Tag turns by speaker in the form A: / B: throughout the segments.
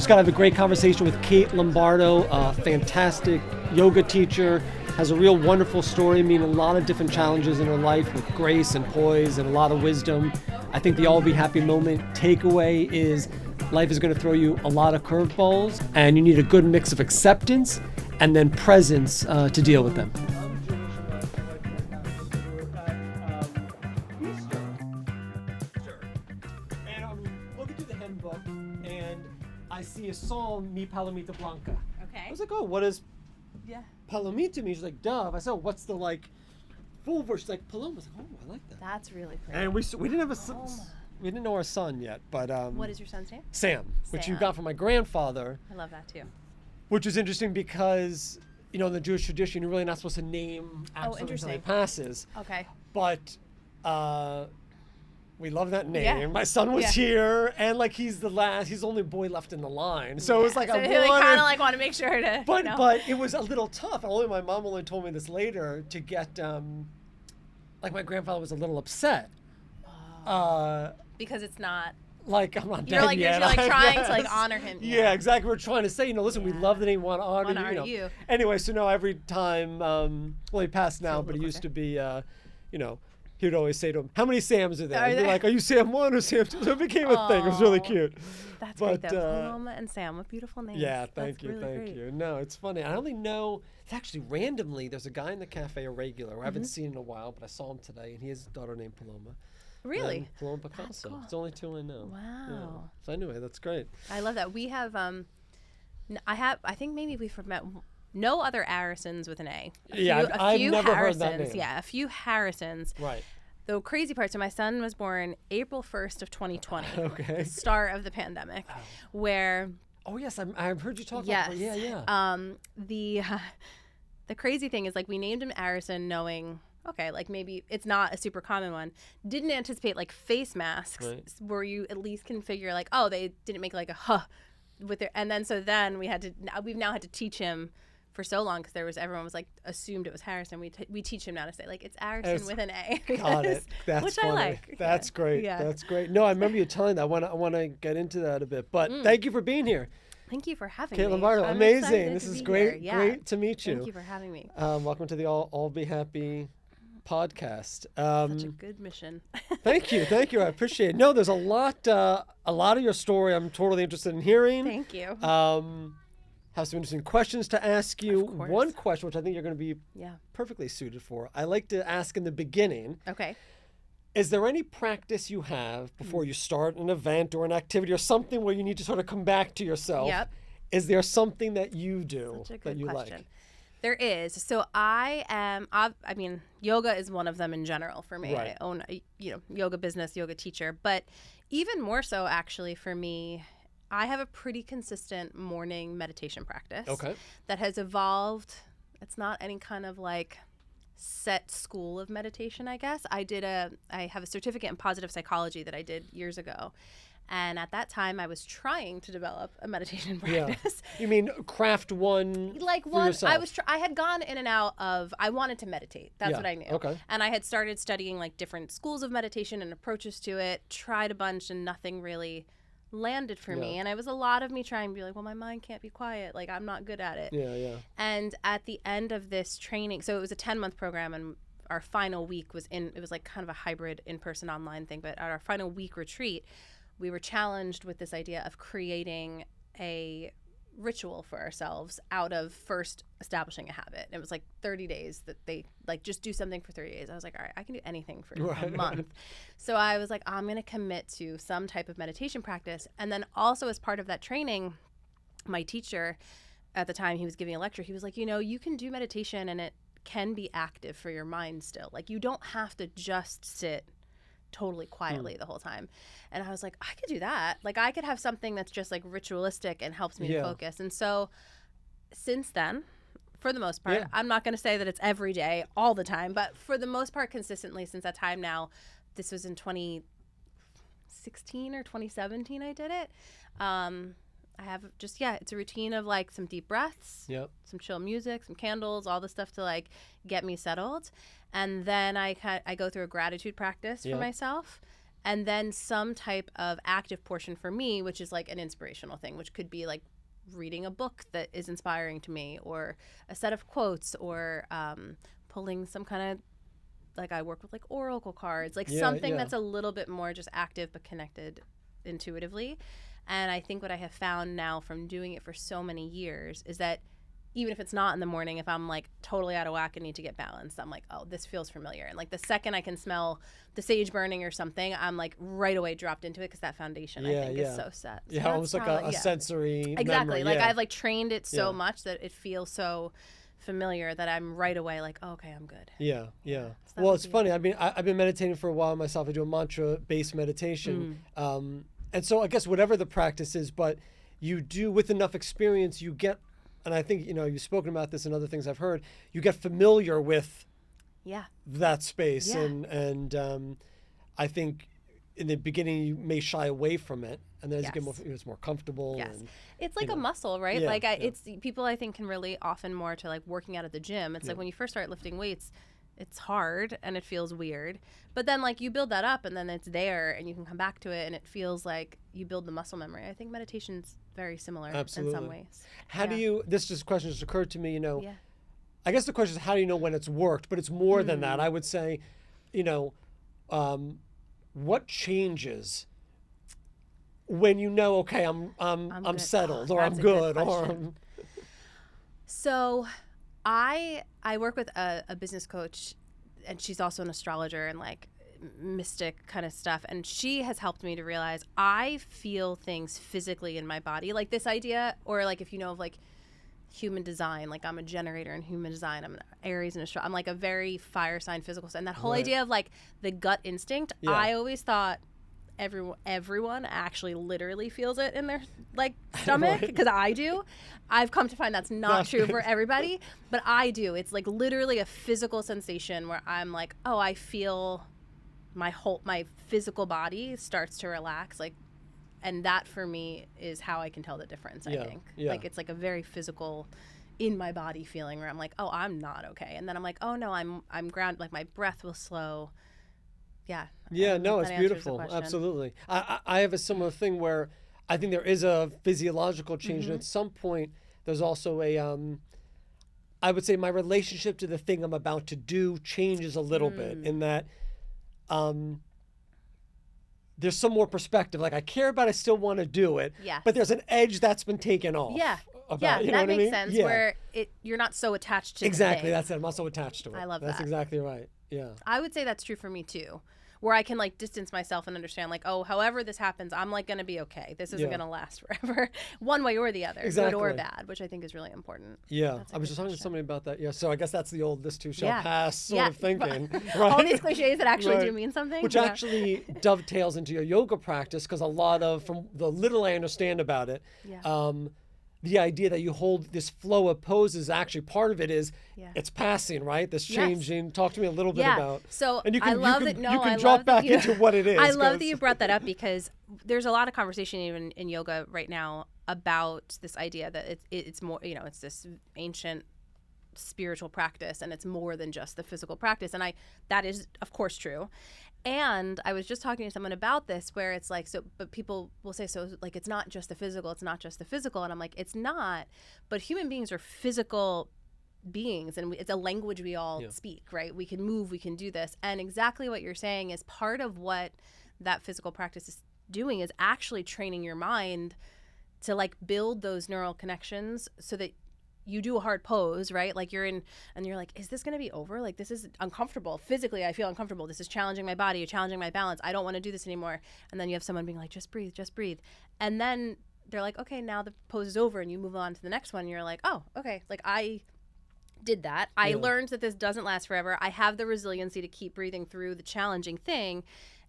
A: Just got to have a great conversation with Kate Lombardo, a fantastic yoga teacher, has a real wonderful story, I mean, a lot of different challenges in her life with grace and poise and a lot of wisdom. I think the all be happy moment takeaway is life is going to throw you a lot of curveballs, and you need a good mix of acceptance and then presence to deal with them. And I'm looking through the hymn book, and I see a psalm, Mi Palomita Blanca.
B: Okay.
A: I was like, oh, what does Palomita mean? She's like, dove. I said, oh, what's the full verse? She's like, Paloma. I was like, oh, I like that.
B: That's really pretty.
A: And we didn't have a son. We didn't know our son yet, but
B: what is your son's name?
A: Sam, which you got from my grandfather.
B: I love that too.
A: Which was interesting because, in the Jewish tradition, you're really not supposed to name after until he passes.
B: Okay.
A: But we love that name.
B: Yeah.
A: My son was here, and he's the only boy left in the line. So it was like,
B: so
A: I
B: kind of want to make sure to.
A: But it was a little tough. My mom only told me this later to get my grandfather was a little upset.
B: Because it's not.
A: I'm not dead yet.
B: You're trying to honor him.
A: Yeah, exactly. We're trying to say, listen, we love the name, want to honor
B: you.
A: Anyway, so now every time, he passed now, but he used to be, he would always say to him, how many Sams are there? And you're like, are you Sam 1 or Sam 2? So it became a thing. It was really cute.
B: That's great, though. Paloma and Sam, what beautiful names.
A: Yeah, thank you. No, it's funny. I only know, it's actually randomly, there's a guy in the cafe, a regular, who I haven't seen in a while, but I saw him today, and he has a daughter named Paloma.
B: Really?
A: Paloma Picasso.
B: Cool.
A: It's the only two I know.
B: Wow.
A: Yeah. So anyway, that's great.
B: I love that. We have, I think maybe we've met no other Harrisons with an A.
A: I've never heard that name.
B: Yeah, a few Harrisons.
A: Right.
B: The crazy part, so my son was born April 1st of 2020.
A: Okay.
B: The start of the pandemic, where...
A: Oh, yes, I've heard you talk about it. Yeah.
B: The crazy thing is, we named him Harrison knowing... Okay, maybe it's not a super common one. Didn't anticipate face masks where you at least can figure they didn't make a huh with their, and then we've now had to teach him for so long because everyone was assumed it was Harrison. We teach him now to say it's Harrison with an A.
A: Got it. That's
B: which
A: funny.
B: I like.
A: That's great. Yeah. That's great. No, I remember you telling that. I want to get into that a bit, but thank you for being here.
B: Thank you for having
A: me.
B: Kate
A: Lombardo, amazing. This is great.
B: Yeah.
A: Great to meet you.
B: Thank you for having me.
A: Welcome to the All Be Happy podcast.
B: Such a good mission.
A: Thank you. I appreciate it. No, there's a lot of your story I'm totally interested in hearing.
B: Thank you.
A: Have some interesting questions to ask you.
B: Of course.
A: One question, which I think you're going to be perfectly suited for, I like to ask in the beginning.
B: Okay.
A: Is there any practice you have before you start an event or an activity or something where you need to sort of come back to yourself?
B: Yep.
A: Is there something that you do that you
B: question.
A: like?
B: There is. So yoga is one of them in general for me.
A: Right.
B: I own a yoga business, yoga teacher. But even more so, actually, for me, I have a pretty consistent morning meditation practice that has evolved. It's not any kind of set school of meditation, I guess. I have a certificate in positive psychology that I did years ago. And at that time, I was trying to develop a meditation practice.
A: Yeah. You mean craft one for yourself?
B: I had gone in and out of, I wanted to meditate. That's what I knew.
A: Okay.
B: And I had started studying different schools of meditation and approaches to it, tried a bunch, and nothing really landed for me. And it was a lot of me trying to be well, my mind can't be quiet. I'm not good at it.
A: Yeah.
B: And at the end of this training, so it was a 10-month program, and our final week was it was kind of a hybrid in-person online thing, but at our final week retreat, we were challenged with this idea of creating a ritual for ourselves out of first establishing a habit. It was 30 days that they just do something for 30 days. I was all right, I can do anything for a month. So I was I'm going to commit to some type of meditation practice. And then also as part of that training, my teacher at the time, he was giving a lecture. He was you can do meditation and it can be active for your mind still. You don't have to just sit totally quietly the whole time. And I was I could do that. I could have something that's just ritualistic and helps me to focus. And so since then, for the most part, I'm not going to say that it's every day all the time, but for the most part consistently since that time now, this was in 2016 or 2017 I did it. I have it's a routine of some deep breaths, some chill music, some candles, all the stuff to get me settled. And then I go through a gratitude practice for myself. and then some type of active portion for me, which is like an inspirational thing, which could be like reading a book that is inspiring to me, or a set of quotes, or pulling some kind of, like I work with like oracle cards, like something that's a little bit more just active but connected intuitively. And I think what I have found now from doing it for so many years is that even if it's not in the morning, if I'm like totally out of whack and need to get balanced, I'm like, oh, this feels familiar. And like the second I can smell the sage burning or something, I'm like right away dropped into it, because that foundation I think is so set. So
A: almost like a sensory memory.
B: Like I've like trained it so much that it feels so familiar that I'm right away like, oh, okay, I'm good.
A: So well, it's funny. I mean, I've been meditating for a while myself. I do a mantra-based meditation. And so I guess whatever the practice is, but you do, with enough experience, you get, and I think, you've spoken about this and other things I've heard, you get familiar with that space. And I think in the beginning you may shy away from it, and then as you get more, it's more comfortable. And,
B: it's like a muscle, right? It's people I think can relate often more to like working out at the gym. It's like when you first start lifting weights, it's hard and it feels weird, but then like you build that up and then it's there and you can come back to it and it feels like you build the muscle memory. I think meditation's very similar in some ways.
A: How do you, this question just occurred to me, I guess the question is, how do you know when it's worked? But it's more than that. I would say, what changes when you know, okay, I'm settled, or I'm good, or
B: So I work with a business coach, and she's also an astrologer and like mystic kind of stuff, and she has helped me to realize I feel things physically in my body, like this idea, or like if you know of like human design, like I'm a generator in human design, I'm an Aries and I'm like a very fire sign physical sign, and that whole idea of like the gut instinct, I always thought everyone actually literally feels it in their like stomach, because I do. I've come to find that's not true for everybody, but I do. It's like literally a physical sensation where I'm like, oh, I feel my physical body starts to relax, like, and that for me is how I can tell the difference. I think like it's like a very physical in my body feeling where I'm like, oh, I'm not okay, and then I'm like, oh no, I'm grounded, like my breath will slow. No,
A: it's beautiful. Absolutely. I have a similar thing where I think there is a physiological change, and at some point there's also a I would say my relationship to the thing I'm about to do changes a little bit, in that there's some more perspective. Like I care about it, I still want to do it, but there's an edge that's been taken off.
B: That makes sense. Where you're not so attached to
A: exactly. That's it. I'm not so attached to it.
B: I love that.
A: That's exactly right. Yeah.
B: I would say that's true for me too, where I can like distance myself and understand like, oh, however this happens, I'm like going to be okay. This isn't going to last forever, one way or the other, good or bad, which I think is really important.
A: I was just talking to somebody about that. So I guess that's the old "this too shall pass" sort of thinking. Right?
B: All these cliches that actually do mean something.
A: Which actually dovetails into your yoga practice, because a lot of, from the little I understand about it, the idea that you hold this flow of poses, actually part of it is it's passing, right? This changing. Talk to me a little bit about.
B: So
A: and you can,
B: I love
A: you can drop back into what it is.
B: I love that you brought that up, because there's a lot of conversation even in yoga right now about this idea that it's more, it's this ancient spiritual practice, and it's more than just the physical practice. And that is of course true. And I was just talking to someone about this, where it's like, so, but people will say, so like, it's not just the physical, it's not just the physical. And I'm like, it's not, but human beings are physical beings, and it's a language we all speak, right? We can move, we can do this. And exactly what you're saying is part of what that physical practice is doing, is actually training your mind to like build those neural connections, so that you do a hard pose, right? Like you're in, and you're like, is this going to be over? Like, this is uncomfortable. Physically, I feel uncomfortable. This is challenging my body, challenging my balance. I don't want to do this anymore. And then you have someone being like, just breathe, just breathe. And then they're like, okay, now the pose is over, and you move on to the next one. And you're like, oh, okay. Like I did that. I learned that this doesn't last forever. I have the resiliency to keep breathing through the challenging thing.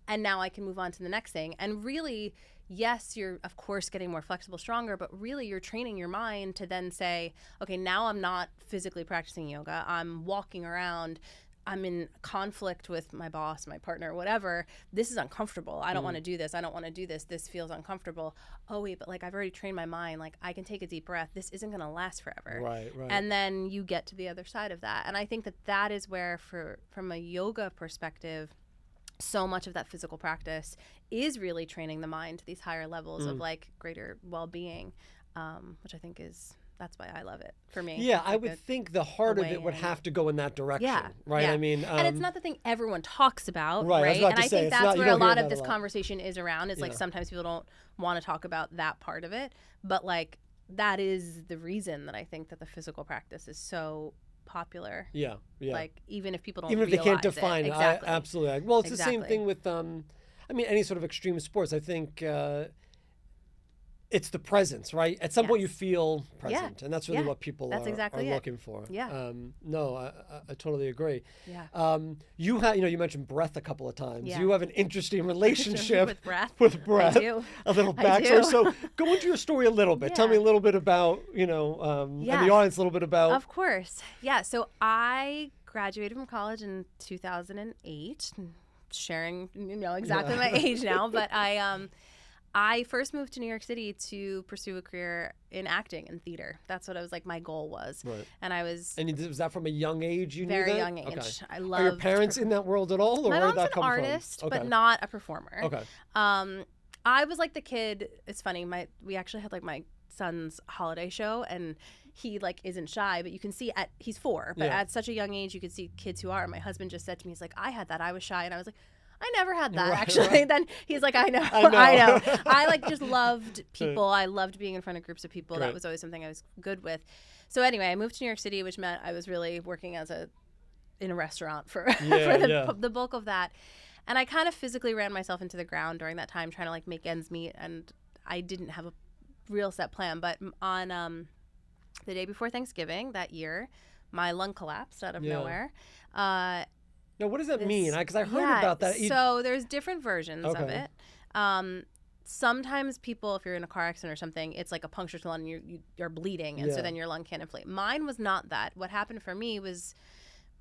B: And now I can move on to the next thing. And really, yes, you're of course getting more flexible, stronger, but really you're training your mind to then say, okay, now I'm not physically practicing yoga. I'm walking around. I'm in conflict with my boss, my partner, whatever. This is uncomfortable. I don't want to do this. I don't want to do this. This feels uncomfortable. Oh, wait, but like I've already trained my mind. Like I can take a deep breath. This isn't going to last forever.
A: Right.
B: And then you get to the other side of that. And I think that is where, from a yoga perspective, so much of that physical practice is really training the mind to these higher levels of like greater well-being, which I think that's why I love it for me.
A: Yeah,
B: like
A: I would think the heart of it would have to go in that direction, right?
B: Yeah.
A: I mean,
B: and it's not the thing everyone talks about,
A: right? I was about
B: and
A: to
B: I
A: say,
B: think that's
A: not,
B: where a lot of this
A: lot.
B: conversation is around. Is like sometimes people don't want to talk about that part of it, but like that is the reason that I think that the physical practice is so popular.
A: Yeah.
B: Like even if people don't,
A: even if they can't define it,
B: exactly.
A: Absolutely. Well, it's the same thing with, I mean, any sort of extreme sports. I think it's the presence, right? At some point, you feel present, and that's really what people are looking for.
B: Yeah.
A: No, I totally agree.
B: Yeah.
A: You mentioned breath a couple of times. Yeah. You have an interesting relationship
B: with breath.
A: I do. A little backstory. So go into your story a little bit.
B: Yeah.
A: Tell me a little bit about, and the audience a little bit about.
B: Of course. Yeah. So I graduated from college in 2008. Sharing, exactly my age now, but I first moved to New York City to pursue a career in acting and theater. That's what I was like. My goal was,
A: right.
B: And I was.
A: And was that from a young age? You
B: very
A: knew that?
B: Young age.
A: Okay.
B: I loved.
A: Are your parents in that world at all, or
B: my
A: where
B: mom's
A: did that
B: an
A: come
B: artist,
A: from?
B: but not a performer.
A: Okay.
B: I was like the kid. It's funny. We actually had like my son's holiday show, and he like isn't shy, but you can see he's 4, but at such a young age, you can see kids who are. My husband just said to me, he's like, I had that. I was shy, and I was like, I never had that, actually. Right. Then he's like, I know. I like just loved people. I loved being in front of groups of people. Great. That was always something I was good with. So anyway, I moved to New York City, which meant I was really working in a restaurant for the bulk of that. And I kind of physically ran myself into the ground during that time, trying to like make ends meet. And I didn't have a real set plan. But on the day before Thanksgiving that year, my lung collapsed out of nowhere.
A: Now, what does that mean? Because I heard about that.
B: So there's different versions of it. Sometimes people, if you're in a car accident or something, it's like a puncture to the lung and you're bleeding, and so then your lung can't inflate. Mine was not that. What happened for me was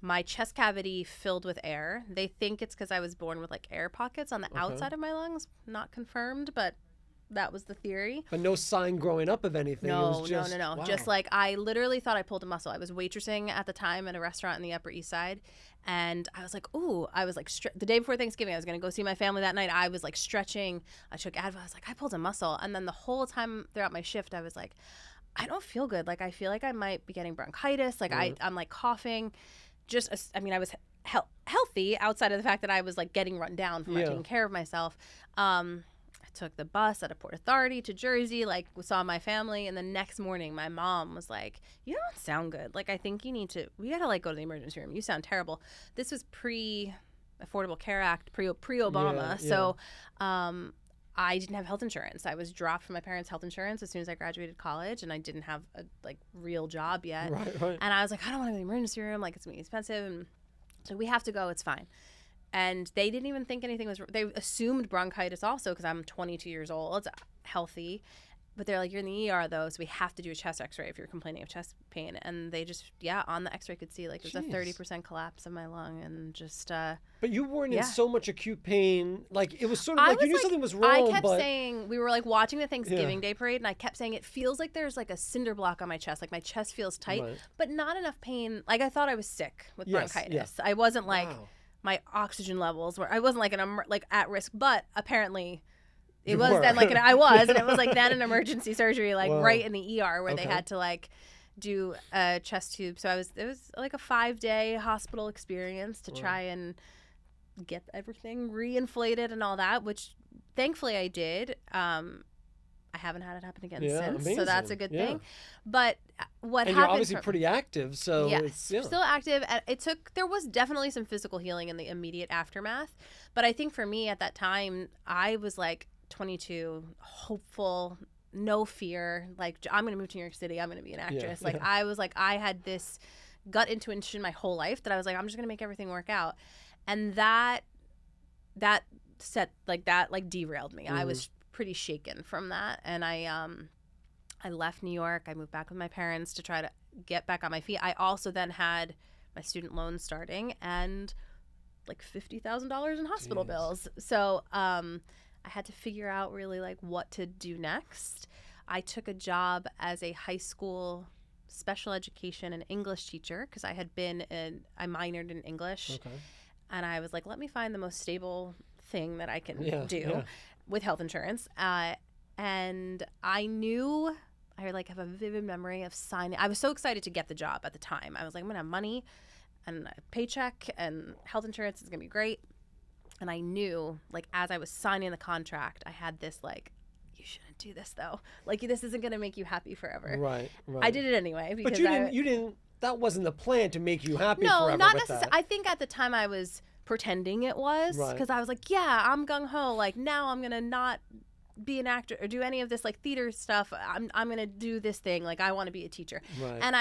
B: my chest cavity filled with air. They think it's because I was born with like air pockets on the outside of my lungs. Not confirmed, but that was the theory.
A: But no sign growing up of anything.
B: No,
A: it was just,
B: no.
A: Wow.
B: Just like I literally thought I pulled a muscle. I was waitressing at the time at a restaurant in the Upper East Side. And I was like, ooh, the day before Thanksgiving, I was going to go see my family that night. I was like stretching. I took Advil. I was like, I pulled a muscle. And then the whole time throughout my shift, I was like, I don't feel good. Like, I feel like I might be getting bronchitis. Like, I'm like coughing. I was healthy outside of the fact that I was like getting run down from not taking care of myself. I took the bus out of Port Authority to Jersey, like saw my family, and the next morning my mom was like, you don't sound good. Like, I think we gotta like go to the emergency room. You sound terrible. This was pre-Affordable Care Act, pre-Obama. So I didn't have health insurance. I was dropped from my parents' health insurance as soon as I graduated college, and I didn't have a like real job yet.
A: Right.
B: And I was like, I don't want to go to the emergency room. Like, it's gonna be expensive. And so we have to go. It's fine. And they didn't even think anything was. They assumed bronchitis also because I'm 22 years old. It's healthy. But they're like, you're in the ER though, so we have to do a chest x-ray if you're complaining of chest pain. And they just, on the x-ray could see like there's a 30% collapse of my lung and just.
A: But you weren't in so much acute pain. Like, it was sort of like you knew something was wrong.
B: I kept saying, we were like watching the Thanksgiving Day parade, and I kept saying, it feels like there's like a cinder block on my chest. Like my chest feels tight, but not enough pain. Like I thought I was sick with bronchitis. Yes. I wasn't like, my oxygen levels were, I wasn't like like at risk, but apparently it was then like I was, and it was like then an emergency surgery, like right in the ER where they had to like do a chest tube. So it was like a 5-day hospital experience to try and get everything reinflated and all that, which thankfully I did. I haven't had it happen again since, so that's a good thing. But what happened?
A: You're obviously pretty active, so
B: still active. There was definitely some physical healing in the immediate aftermath, but I think for me at that time, I was like 22, hopeful, no fear. Like, I'm going to move to New York City. I'm going to be an actress. I was like, I had this gut intuition my whole life that I was like, I'm just going to make everything work out, and that derailed me. I was pretty shaken from that, and I left New York. I moved back with my parents to try to get back on my feet. I also then had my student loans starting and like $50,000 in hospital bills. So I had to figure out really like what to do next. I took a job as a high school special education and English teacher because I minored in English. And I was like, let me find the most stable thing that I can do
A: Yeah.
B: with health insurance. And I knew, I like have a vivid memory of signing. I was so excited to get the job at the time. I was like, I'm going to have money and a paycheck and health insurance is going to be great. And I knew, like, as I was signing the contract, I had this, like, you shouldn't do this, though. Like, this isn't going to make you happy forever.
A: Right.
B: I did it anyway. Because
A: But you didn't, that wasn't the plan to make you happy
B: no,
A: forever
B: not
A: with
B: necessarily.
A: that.
B: I think at the time I was pretending it was,
A: Right.
B: because I was like, yeah, I'm gung-ho. Like, now I'm going to not be an actor or do any of this, like, theater stuff. I'm going to do this thing. Like, I want to be a teacher.
A: Right.
B: And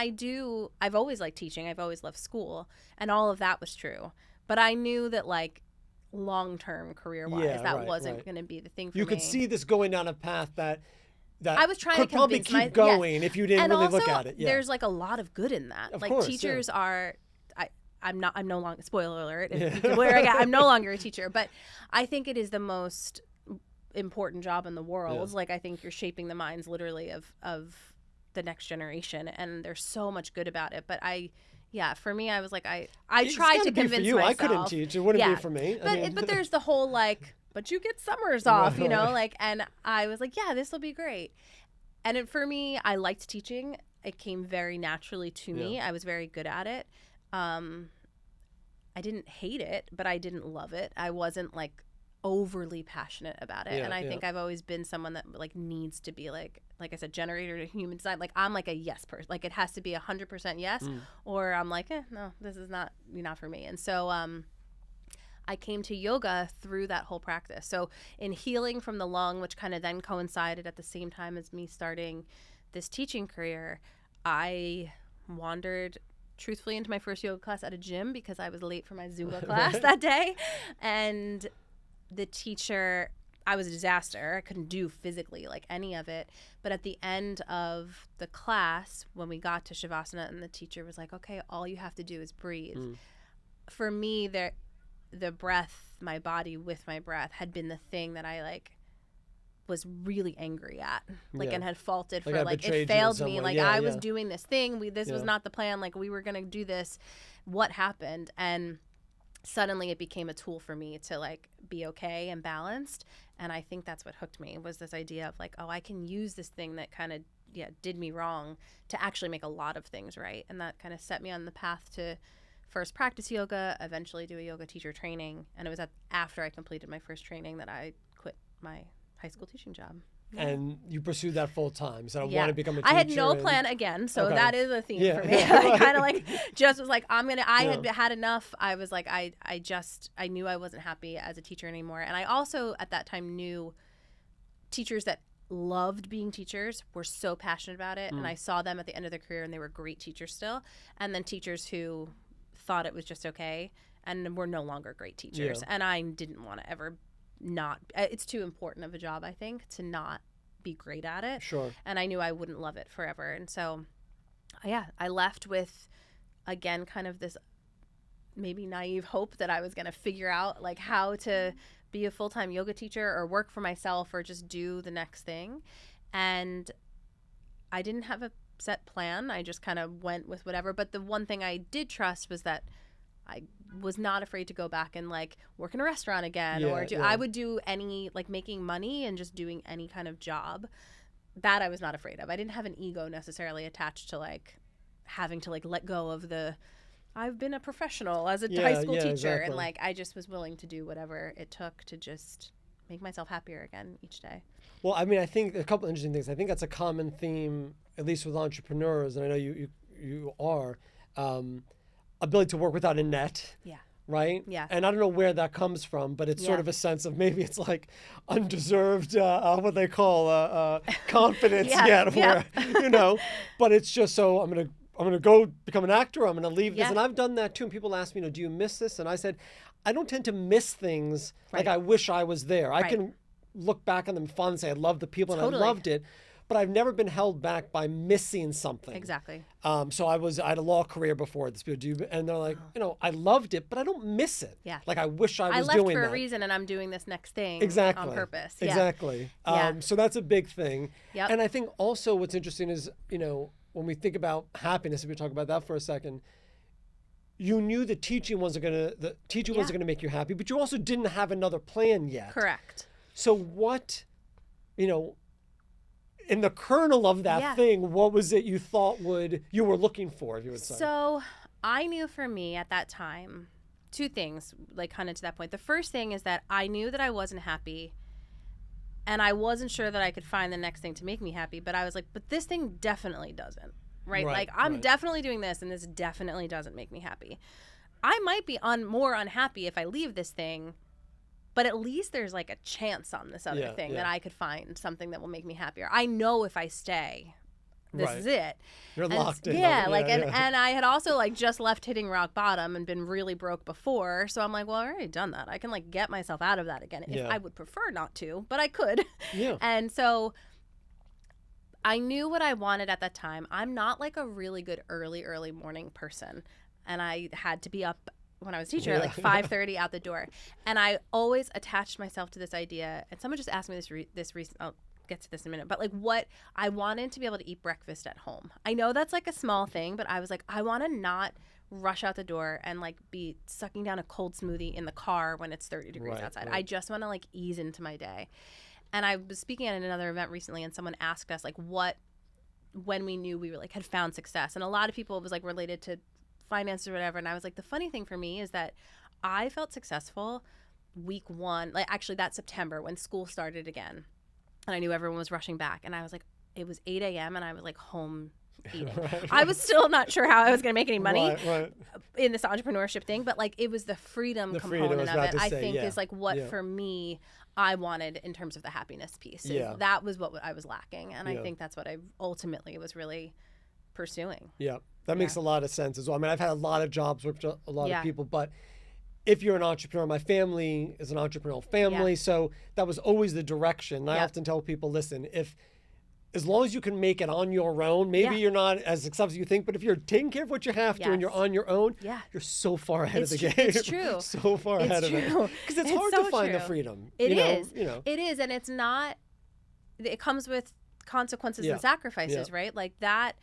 B: I've always liked teaching. I've always loved school. And all of that was true. But I knew that, like, long-term career-wise, that wasn't going to be the thing for me.
A: You could see this going down a path that
B: I was trying
A: could
B: to
A: probably
B: convince
A: keep going if you didn't
B: and
A: really
B: also,
A: look at it. Yeah.
B: There's like a lot of good in that.
A: Of
B: like
A: course,
B: teachers are, I'm no longer, spoiler alert,
A: Yeah.
B: I'm no longer a teacher, but I think it is the most important job in the world.
A: Yeah.
B: Like, I think you're shaping the minds literally of the next generation, and there's so much good about it. But for me, I was like, I
A: It's
B: tried
A: gotta
B: to
A: be
B: convince
A: for you.
B: myself.
A: I couldn't teach. It wouldn't be for me.
B: But there's the whole, like, but you get summers off, you know, like, and I was like, yeah, this will be great. And for me, I liked teaching. It came very naturally to me. I was very good at it. I didn't hate it, but I didn't love it. I wasn't, like, overly passionate about it. And I think I've always been someone that, like, needs to be, like I said, generator to human design. Like, I'm like a yes person. Like, it has to be 100% yes, or I'm like, no, this is not for me. And so I came to yoga through that whole practice. So in healing from the lung, which kind of then coincided at the same time as me starting this teaching career, I wandered truthfully into my first yoga class at a gym because I was late for my Zumba class that day. And the teacher, I was a disaster. I couldn't do physically like any of it. But at the end of the class, when we got to Shavasana, and the teacher was like, okay, all you have to do is breathe. For me, the breath, my body with my breath, had been the thing that I, like, was really angry at, like, and had faulted for, like, it failed me. Like, I was doing this thing. This was not the plan. Like, we were going to do this. What happened? And suddenly it became a tool for me to, like, be okay and balanced. And I think that's what hooked me, was this idea of, like, oh, I can use this thing that kind of, did me wrong to actually make a lot of things right. And that kind of set me on the path to first practice yoga, eventually do a yoga teacher training. And it was after I completed my first training that I quit my high school teaching job.
A: And you pursued that full time. So I want to become a teacher.
B: I had no plan again. So that is a theme for me.
A: Yeah.
B: I kind of, like, just was like, I had had enough. I was like, I knew I wasn't happy as a teacher anymore. And I also at that time knew teachers that loved being teachers, were so passionate about it. And I saw them at the end of their career and they were great teachers still. And then teachers who thought it was just okay and were no longer great teachers. And I didn't want to ever it's too important of a job, I think, to not be great at it.
A: Sure.
B: And I knew I wouldn't love it forever. And so, I left with, again, kind of this maybe naive hope that I was going to figure out, like, how to be a full-time yoga teacher or work for myself or just do the next thing. And I didn't have a set plan. I just kind of went with whatever. But the one thing I did trust was that I was not afraid to go back and, like, work in a restaurant again, or I would do any, like, making money and just doing any kind of job. That I was not afraid of. I didn't have an ego necessarily attached to, like, having to, like, let go of I've been a professional as a high school teacher.
A: Exactly.
B: And, like, I just was willing to do whatever it took to just make myself happier again each day.
A: Well, I mean, I think a couple of interesting things. I think that's a common theme, at least with entrepreneurs, and I know you are, ability to work without a net.
B: Yeah.
A: Right?
B: Yeah.
A: And I don't know where that comes from, but it's sort of a sense of maybe it's like undeserved, what they call confidence where, but it's just so I'm going to go become an actor. I'm going to leave this. And I've done that too. And people ask me, do you miss this? And I said, I don't tend to miss things like I wish I was there. I can look back on them fondly and say, I love the people and I loved it. But I've never been held back by missing something.
B: Exactly.
A: So I had a law career before this. And they're like, I loved it, but I don't miss it.
B: Yeah.
A: Like I wish I was doing that.
B: I left for a reason, and I'm doing this next thing on purpose. Yeah.
A: Exactly. So that's a big thing.
B: Yep.
A: And I think also what's interesting is, when we think about happiness, if we talk about that for a second, you knew the teaching wasn't gonna make you happy, but you also didn't have another plan yet.
B: Correct.
A: So what, in the kernel of that thing, what was it you thought you were looking for, if you would say?
B: So I knew for me at that time, two things, like kind of to that point. The first thing is that I knew that I wasn't happy, and I wasn't sure that I could find the next thing to make me happy, but I was like, but this thing definitely doesn't, right? Like, I'm definitely doing this, and this definitely doesn't make me happy. I might be more unhappy if I leave this thing, but at least there's like a chance on this other thing that I could find something that will make me happier. I know if I stay, this is it.
A: You're locked in.
B: Yeah, and I had also like just left hitting rock bottom and been really broke before. So I'm like, well, I already done that. I can like get myself out of that again. If I would prefer not to, but I could.
A: Yeah.
B: And so I knew what I wanted at that time. I'm not like a really good early morning person. And I had to be up when I was a teacher at like 5:30 out the door. And I always attached myself to this idea. And someone just asked me this recent, I'll get to this in a minute, but like what I wanted to be able to eat breakfast at home. I know that's like a small thing, but I was like, I want to not rush out the door and like be sucking down a cold smoothie in the car when it's 30 degrees outside. I just want to like ease into my day. And I was speaking at another event recently, and someone asked us like when we knew we were like had found success. And a lot of people, it was like related to finance or whatever. And I was like, the funny thing for me is that I felt successful week 1, like actually that September when school started again. And I knew everyone was rushing back. And I was like, it was 8 a.m. and I was like home eating. I was still not sure how I was going to make any money in this entrepreneurship thing. But like it was the freedom component of it, I think is like what for me I wanted in terms of the happiness piece. That was what I was lacking. And I think that's what I ultimately was really pursuing.
A: Yeah, that makes a lot of sense as well. I mean, I've had a lot of jobs, worked with a lot of people, but if you're an entrepreneur, my family is an entrepreneurial family, so that was always the direction. And I often tell people, listen, as long as you can make it on your own, maybe you're not as successful as you think, but if you're taking care of what you have to and you're on your own, you're so far ahead of the game.
B: It's true.
A: So far ahead of it. Because it's hard to find the freedom.
B: It is. It is, and it's not, it comes with consequences and sacrifices, right? Like that.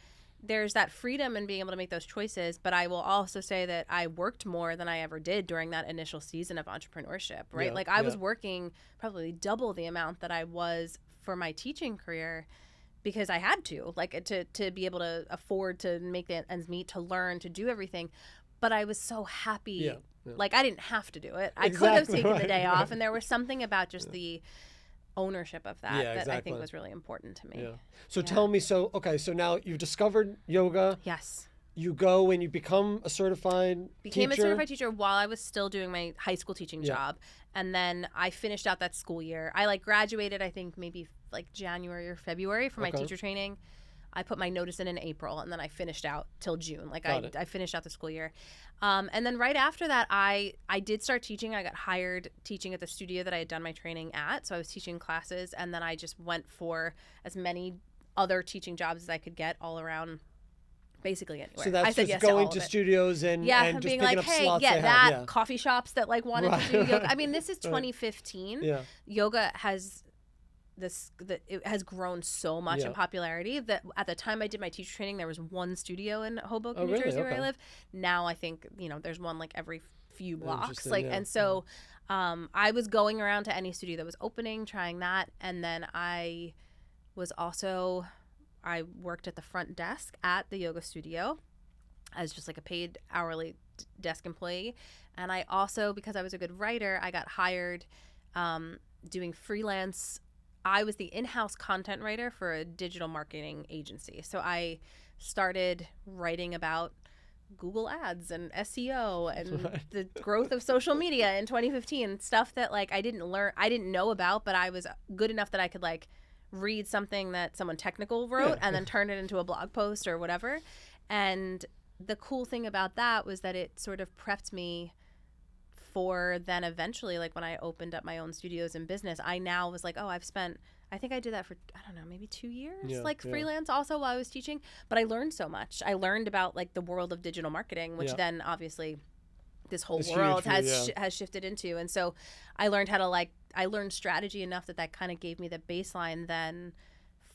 B: There's that freedom in being able to make those choices, but I will also say that I worked more than I ever did during that initial season of entrepreneurship, right? Like I was working probably double the amount that I was for my teaching career because I had to, like to be able to afford to make the ends meet, to learn, to do everything. But I was so happy. Like I didn't have to do it. I could have taken the day off, and there was something about just the ownership of that I think was really important to me.
A: So tell me, so now you've discovered yoga.
B: Yes.
A: You go and you become a certified
B: Became a certified teacher while I was still doing my high school teaching job. And then I finished out that school year. I like graduated, I think maybe like January or February for my teacher training. I put my notice in April, and then I finished out till June. Like I finished out the school year. And then right after that, I did start teaching. I got hired teaching at the studio that I had done my training at. So I was teaching classes, and then I just went for as many other teaching jobs as I could get all around, basically anywhere.
A: So that's just going to studios and just
B: being
A: picking
B: like,
A: up
B: hey,
A: slots
B: coffee shops that like wanted to do yoga. I mean, this is 2015. Yoga has it has grown so much in popularity that at the time I did my teacher training, there was one studio in Hoboken, New Jersey, where I live. Now I think there's one like every few blocks. And so I was going around to any studio that was opening, trying that, and then I worked at the front desk at the yoga studio as just like a paid hourly desk employee. And I also, because I was a good writer, I got hired doing freelance. I was the in-house content writer for a digital marketing agency. So I started writing about Google ads and SEO and the growth of social media in 2015, stuff that like I didn't know about, but I was good enough that I could like read something that someone technical wrote and then turn it into a blog post or whatever. And the cool thing about that was that it sort of prepped me for then eventually, like when I opened up my own studios and business, I now was like, oh, I think I did that for, I don't know, maybe 2 years, freelance also while I was teaching. But I learned so much. I learned about like the world of digital marketing, which then obviously this whole world has shifted into. And so I learned I learned strategy enough that kind of gave me the baseline then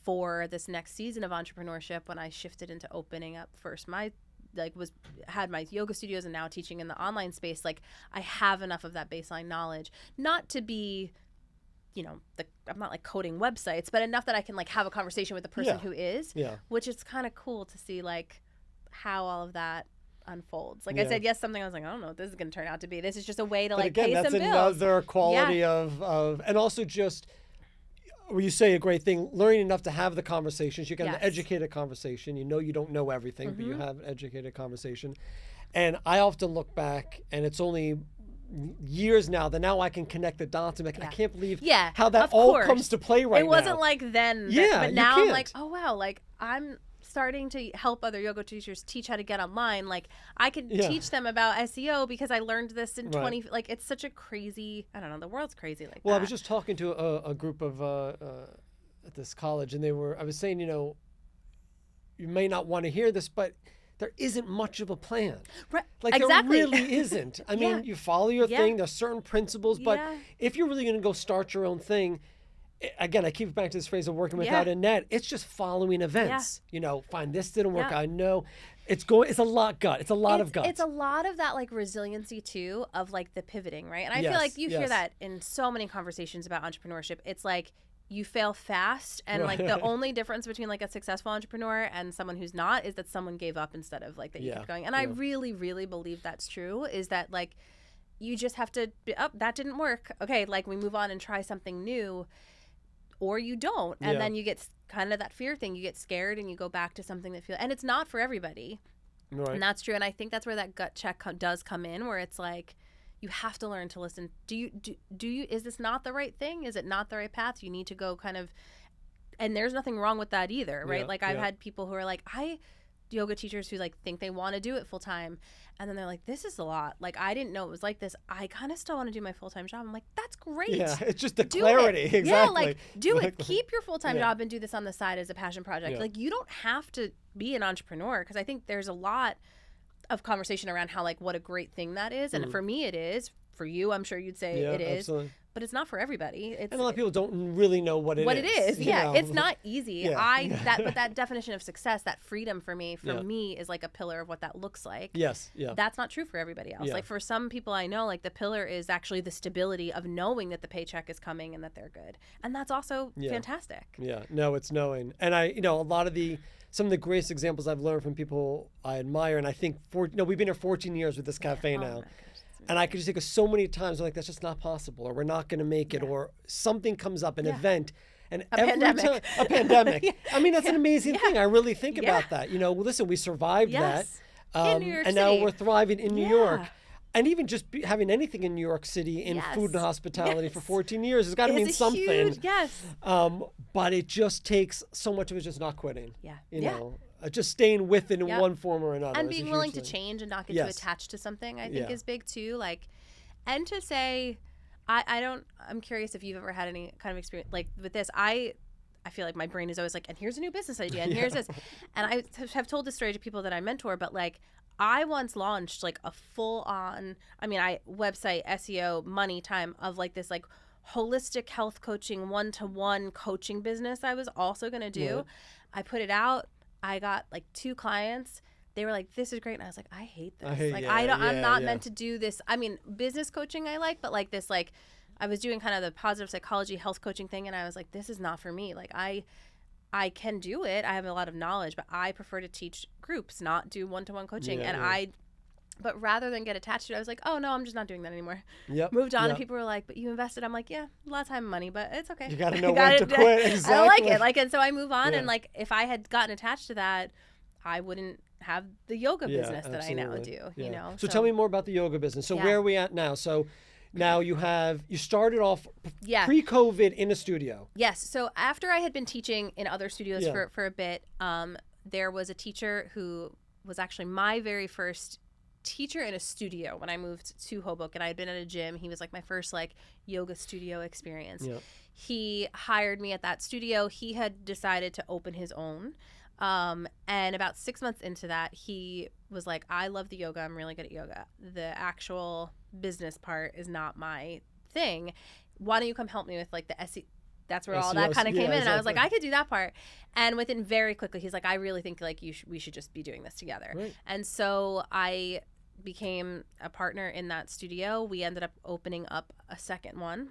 B: for this next season of entrepreneurship when I shifted into opening up first my like had my yoga studios and now teaching in the online space, like I have enough of that baseline knowledge, not to be, you know, I'm not like coding websites, but enough that I can like have a conversation with the person who is, which is kind of cool to see like how all of that unfolds. Like I said, something I was like, I don't know what this is going to turn out to be. This is just a way to like pay some bills. That's
A: another quality of, and also just, where you say a great thing, learning enough to have the conversations. You can have an educated conversation. You know you don't know everything, but you have an educated conversation. And I often look back, and it's only years now that now I can connect the dots and be like, I can't believe how that all comes to play right now.
B: It wasn't like then, but now I'm like, oh wow, like I'm starting to help other yoga teachers teach how to get online. Like I can teach them about SEO because I learned this in 20, like it's such a crazy, I don't know, the world's crazy like that.
A: Well, I was just talking to a group of, at this college, and I was saying, you know, you may not want to hear this, but there isn't much of a plan.
B: Right.
A: Like there really isn't. I mean, you follow your thing, there's certain principles, but if you're really going to go start your own thing, again, I keep back to this phrase of working without a net. It's just following events. You know, find this didn't work. I know it's a lot gut. It's a lot of guts.
B: It's a lot of that like resiliency too of like the pivoting, right? And I feel like you hear that in so many conversations about entrepreneurship. It's like you fail fast, and like the only difference between like a successful entrepreneur and someone who's not is that someone gave up instead of like that you kept going. And I really, really believe that's true, is that like you just have to that didn't work. Okay, like we move on and try something new. Or you don't, and then you get kind of that fear thing. You get scared, and you go back to something that feels. And it's not for everybody, and that's true. And I think that's where that gut check does come in, where it's like you have to learn to listen. Do you? Is this not the right thing? Is it not the right path? You need to go kind of. And there's nothing wrong with that either, right? Like I've had people who are like, yoga teachers who like think they want to do it full time, and then they're like, this is a lot, like I didn't know it was like this, I kind of still want to do my full-time job. I'm like, that's great.
A: It's just the clarity. Exactly.
B: Like do it, keep your full-time job and do this on the side as a passion project. Like you don't have to be an entrepreneur, because I think there's a lot of conversation around how like what a great thing that is, and for me it is. For you, I'm sure you'd say it is. Absolutely. But it's not for everybody.
A: And a lot of people don't really know what it is.
B: It's not easy. But that definition of success, that freedom for me is like a pillar of what that looks like. That's not true for everybody else. Like for some people I know, like the pillar is actually the stability of knowing that the paycheck is coming and that they're good. And that's also fantastic.
A: No, it's knowing. And a lot of some of the greatest examples I've learned from people I admire, and I think we've been here 14 years with this cafe now. And I could just think of so many times like, that's just not possible, or we're not going to make it, or something comes up, an event, and a pandemic. I mean, that's an amazing thing. I really think about that. You know, well, listen, we survived that,
B: in New York
A: and
B: City.
A: now we're thriving in New York. And even just having anything in New York City in food and hospitality for 14 years has got to mean something. But it just takes so much of it just not quitting. You know. Just staying with it in one form or another.
B: And being willing to change and not get too attached to something, I think is big too. Like, and to say, I'm curious if you've ever had any kind of experience like with this. I feel like my brain is always like, and here's a new business idea, and here's this. And I have told this story to people that I mentor, but like, I once launched like a full on, website, SEO, money, time of like this like holistic health coaching, one-to-one coaching business I was also going to do. I put it out. I got like 2 clients. They were like, this is great. And I was like, I hate this. I'm not meant to do this. I mean, business coaching I like, but like this, like I was doing kind of the positive psychology, health coaching thing. And I was like, this is not for me. Like I can do it. I have a lot of knowledge, but I prefer to teach groups, not do one-to-one coaching. But rather than get attached to it, I was like, oh no, I'm just not doing that anymore. Moved on, and people were like, but you invested. I'm like, yeah, a lot of time and money, but it's okay.
A: You got to know when to quit. Exactly.
B: I don't like it. Like, and so I move on, and like, if I had gotten attached to that, I wouldn't have the yoga business that I now do. You know.
A: So tell me more about the yoga business. So where are we at now? So now you started off pre-COVID in a studio.
B: Yes. So after I had been teaching in other studios for a bit, there was a teacher who was actually my very first teacher in a studio when I moved to Hoboken. I had been at a gym. He was like my first like yoga studio experience. He hired me at that studio. He had decided to open his own. And about 6 months into that, he was like, I love the yoga. I'm really good at yoga. The actual business part is not my thing. Why don't you come help me with like the that's where all
A: SEO,
B: that kind of came in. And I was like,
A: exactly.
B: I could do that part. And within very quickly, he's like, I really think like we should just be doing this together.
A: Right.
B: And so I became a partner in that studio. We ended up opening up a second one.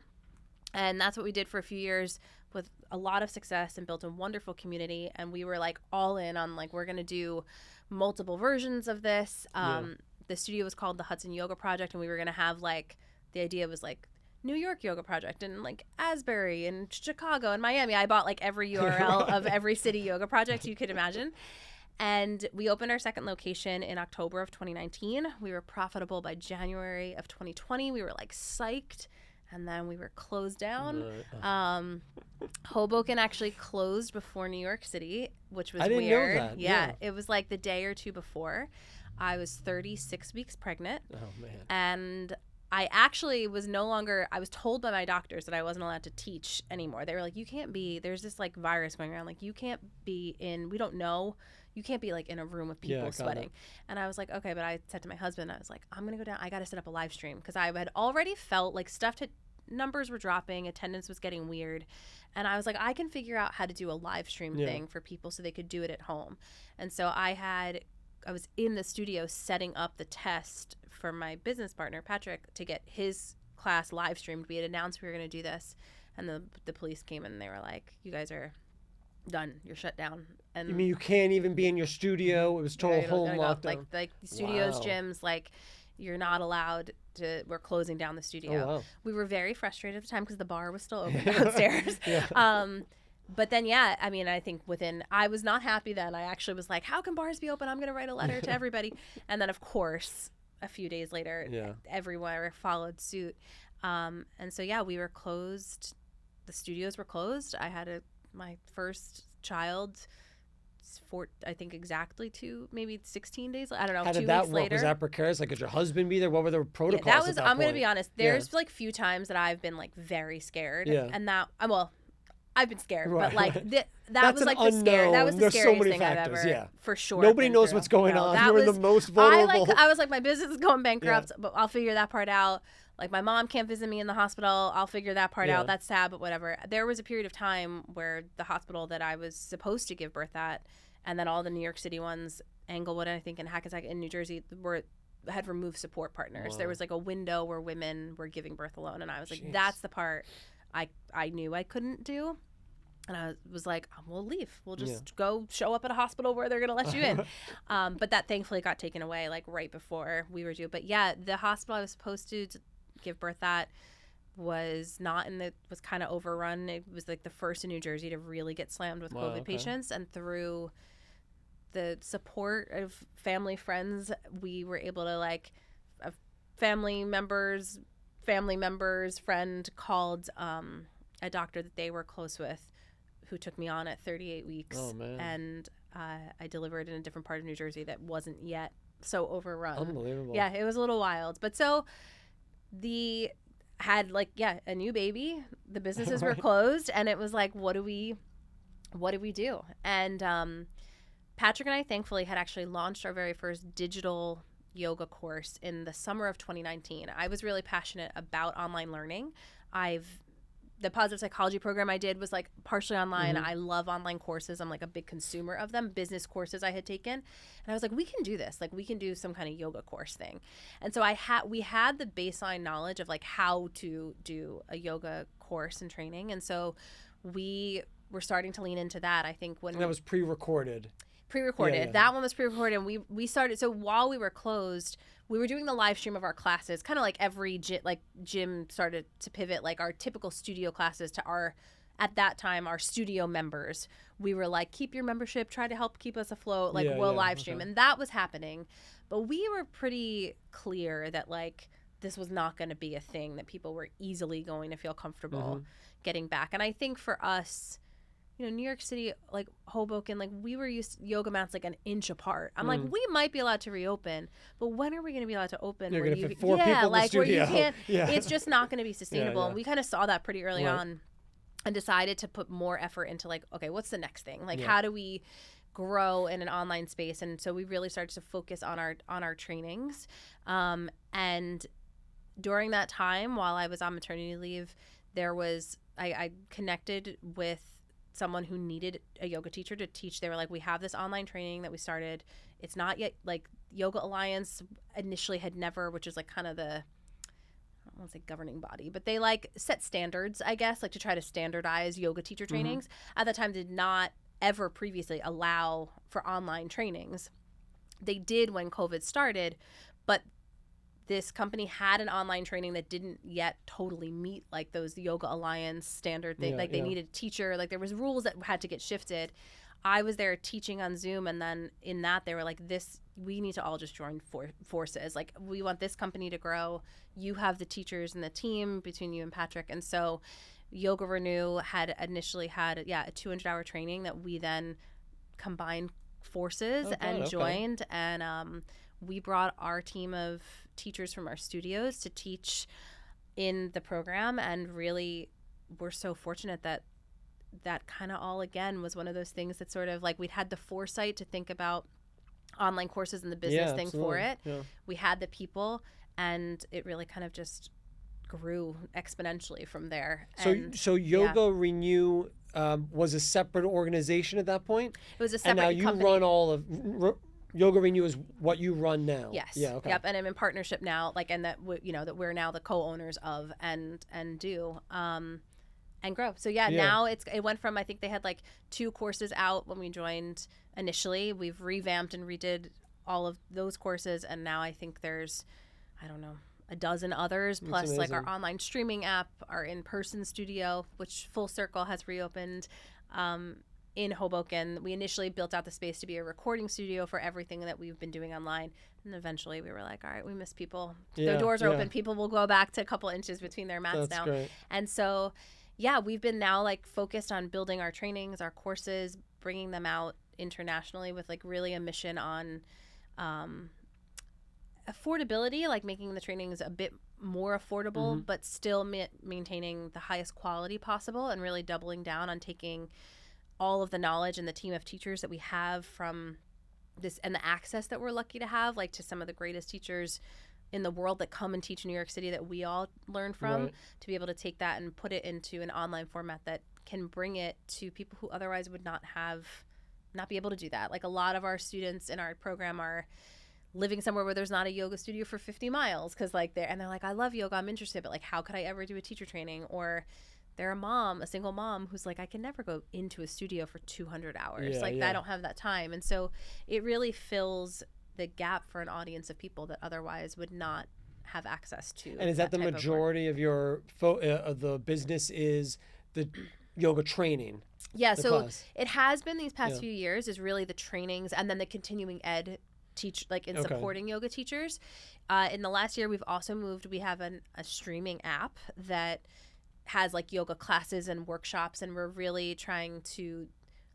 B: And that's what we did for a few years with a lot of success and built a wonderful community. And we were like all in on like, we're going to do multiple versions of this. The studio was called the Hudson Yoga Project. And we were going to have like, the idea was like New York Yoga Project and like Asbury and Chicago and Miami. I bought like every URL of every city yoga project you could imagine. And we opened our second location in October of 2019. We were profitable by January of 2020. We were like psyched. And then we were closed down. Hoboken actually closed before New York City, which was weird.
A: I didn't know that.
B: Yeah, it was like the day or two before. I was 36 weeks pregnant.
A: Oh, man.
B: And I actually was no longer, I was told by my doctors that I wasn't allowed to teach anymore. They were like, you can't be, there's this like virus going around. Like, you can't be in, we don't know. You can't be like in a room with people sweating. And I was like, okay, but I said to my husband, I was like, I'm going to go down. I got to set up a live stream because I had already felt like numbers were dropping. Attendance was getting weird. And I was like, I can figure out how to do a live stream thing for people so they could do it at home. And so I was in the studio setting up the test for my business partner, Patrick, to get his class live streamed. We had announced we were going to do this. And the police came in and they were like, you guys are done. You're shut down. And
A: You mean you can't even be in your studio? It was total home lockdown.
B: Like studios, gyms, like you're not allowed to. We're closing down the studio.
A: Oh, wow.
B: We were very frustrated at the time because the bar was still open downstairs. But then, I mean, I think I was not happy then. I actually was like, how can bars be open? I'm going to write a letter to everybody. And then, of course, a few days later, everywhere followed suit. And so, we were closed. The studios were closed. I had my first child for I think exactly maybe 16 days. I don't know.
A: How
B: 2
A: did that
B: weeks
A: work?
B: later.
A: Was that precarious? Like, could your husband be there? What were the protocols?
B: That was.
A: At that
B: I'm going to
A: point?
B: be honest. There's like few times that I've been like very scared. And that I've been scared, but like that was like the scare. That was the scariest thing I've ever, for sure.
A: Nobody knows what's going on. You're in the most vulnerable.
B: I was like, my business is going bankrupt, but I'll figure that part out. Like, my mom can't visit me in the hospital. I'll figure that part out. That's sad, but whatever. There was a period of time where the hospital that I was supposed to give birth at, and then all the New York City ones, Englewood, I think, and Hackensack in New Jersey, had removed support partners. Wow. There was like a window where women were giving birth alone, and I was like, that's the part I knew I couldn't do. And I was like, we'll leave. We'll just go show up at a hospital where they're going to let you in. But that thankfully got taken away like right before we were due. But the hospital I was supposed to give birth at was was kind of overrun. It was like the first in New Jersey to really get slammed with COVID patients. And through the support of family, friends, we were able to like a family member's friend called a doctor that they were close with, who took me on at 38 weeks.
A: Oh, man.
B: And I delivered in a different part of New Jersey that wasn't yet so overrun.
A: Unbelievable.
B: Yeah, it was a little wild. But so had like, a new baby. The businesses were closed, and it was like, what do we do? And Patrick and I thankfully had actually launched our very first digital yoga course in the summer of 2019. I was really passionate about online learning. The positive psychology program I did was like partially online. I love online courses. I'm like a big consumer of them. Business courses I had taken. And I was like, we can do this. Like, we can do some kind of yoga course thing. And so we had the baseline knowledge of like how to do a yoga course and training. And so we were starting to lean into that. I think
A: that was pre-recorded.
B: That one was pre-recorded. And we started. So while we were closed, we were doing the live stream of our classes, kind of like every gym started to pivot, like our typical studio classes to at that time, our studio members. We were like, keep your membership, try to help keep us afloat, we'll live stream. Okay. And that was happening. But we were pretty clear that like this was not going to be a thing that people were easily going to feel comfortable getting back. And I think for us, New York City, like Hoboken, like we were used to yoga mats like an inch apart. I'm like, we might be allowed to reopen, but when are we going to be allowed to open?
A: You're going to fit 4 people in the studio.
B: Where you can't, it's just not going to be sustainable. And we kind of saw that pretty early on and decided to put more effort into like, okay, what's the next thing? Like, how do we grow in an online space? And so we really started to focus on our trainings. And during that time, while I was on maternity leave, I connected with someone who needed a yoga teacher to teach. They were like, we have this online training that we started. It's not yet, like, Yoga Alliance initially had never, which is like kind of the, I don't want to say governing body, but they like set standards, I guess, like to try to standardize yoga teacher trainings. At the time did not ever previously allow for online trainings. They did when COVID started, but this company had an online training that didn't yet totally meet like those Yoga Alliance standard thing. Like they needed a teacher, like there was rules that had to get shifted. I was there teaching on Zoom, and then in that they were like, we need to all just join forces. Like, we want this company to grow. You have the teachers and the team between you and Patrick. And so Yoga Renew had initially had a 200-hour training that we then combined forces joined. And we brought our team of teachers from our studios to teach in the program, and really we're so fortunate that kind of all, again, was one of those things that sort of like we'd had the foresight to think about online courses and the business thing for it. We had the people, and it really kind of just grew exponentially from there.
A: So Yoga Renew was a separate organization at that point?
B: It was a separate
A: company. And now you run all of Yoga Renew is what you run now.
B: Yes. Yeah. Okay. Yep. And I'm in partnership now, like, and that that we're now the co-owners of and do and grow. So now it went from, I think they had like 2 courses out when we joined initially. We've revamped and redid all of those courses, and now I think there's, I don't know, a dozen others, plus like our online streaming app, our in-person studio, which Full Circle has reopened in Hoboken. We initially built out the space to be a recording studio for everything that we've been doing online, and eventually we were like, all right, we miss people. Their doors are open. People will go back to a couple inches between their mats now. Great. And so we've been now like focused on building our trainings, our courses, bringing them out internationally with like really a mission on affordability, like making the trainings a bit more affordable, but still maintaining the highest quality possible, and really doubling down on taking all of the knowledge and the team of teachers that we have from this, and the access that we're lucky to have, like to some of the greatest teachers in the world that come and teach in New York City that we all learn from, to be able to take that and put it into an online format that can bring it to people who otherwise would not be able to do that. Like, a lot of our students in our program are living somewhere where there's not a yoga studio for 50 miles because like they're like, I love yoga, I'm interested, but like, how could I ever do a teacher training? Or they're a single mom who's like, I can never go into a studio for 200 hours. I don't have that time. And so it really fills the gap for an audience of people that otherwise would not have access to.
A: And is that the majority of your the business is the yoga training?
B: Yeah, so class. It has been these past few years is really the trainings, and then the continuing ed supporting yoga teachers. In the last year, we've also moved. We have a streaming app that has like yoga classes and workshops, and we're really trying to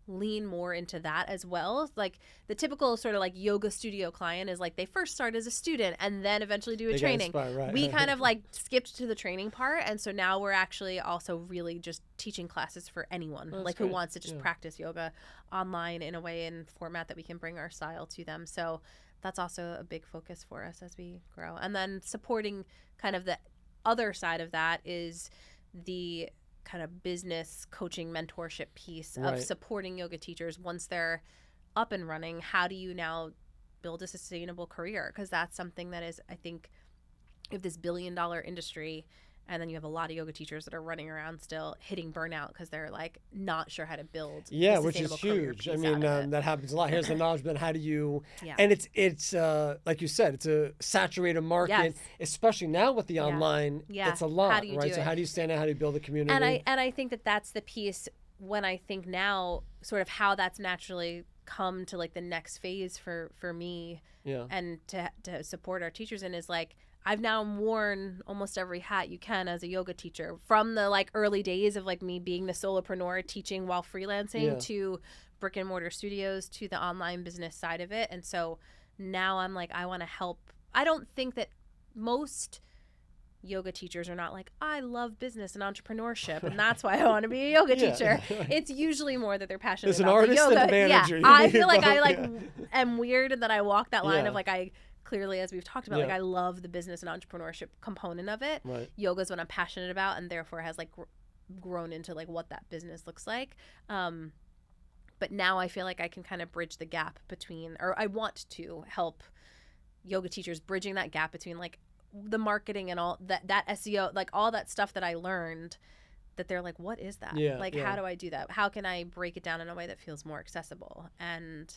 B: lean more into that as well. Like, the typical sort of like yoga studio client is like, they first start as a student and then eventually do a training. We kind of like skipped to the training part, and so now we're actually also really just teaching classes for anyone who wants to just practice yoga online in a way and format that we can bring our style to them. So that's also a big focus for us as we grow. And then supporting kind of the other side of that is the kind of business coaching mentorship piece of supporting yoga teachers once they're up and running. How do you now build a sustainable career? Because that's something that is, I think, if this $1 billion industry, and then you have a lot of yoga teachers that are running around still hitting burnout because they're like not sure how to build
A: which is huge. I mean, that happens a lot. Here's the knowledge, but how do you and it's like you said, it's a saturated market, especially now with the online. It's a lot. How do you do it? So how do you stand out? How do you build a community?
B: And I think that's the piece when I think now sort of how that's naturally come to like the next phase for me and to support our teachers in is like, I've now worn almost every hat you can as a yoga teacher, from the like early days of like me being the solopreneur teaching while freelancing to brick and mortar studios to the online business side of it. And so now I'm like, I want to help. I don't think that most yoga teachers are not like, I love business and entrepreneurship and that's why I want to be a yoga teacher. It's usually more that they're passionate about the yoga.
A: There's an artist and a manager.
B: I feel like I am weird, and that I walk that line of like, I clearly, as we've talked about, like, I love the business and entrepreneurship component of it. Yoga is what I'm passionate about, and therefore has like grown into like what that business looks like. But now I feel like I can kind of bridge the gap between, or I want to help yoga teachers bridging that gap between like the marketing and all that SEO, like all that stuff that I learned, that they're like, what is that? How do I do that? How can I break it down in a way that feels more accessible and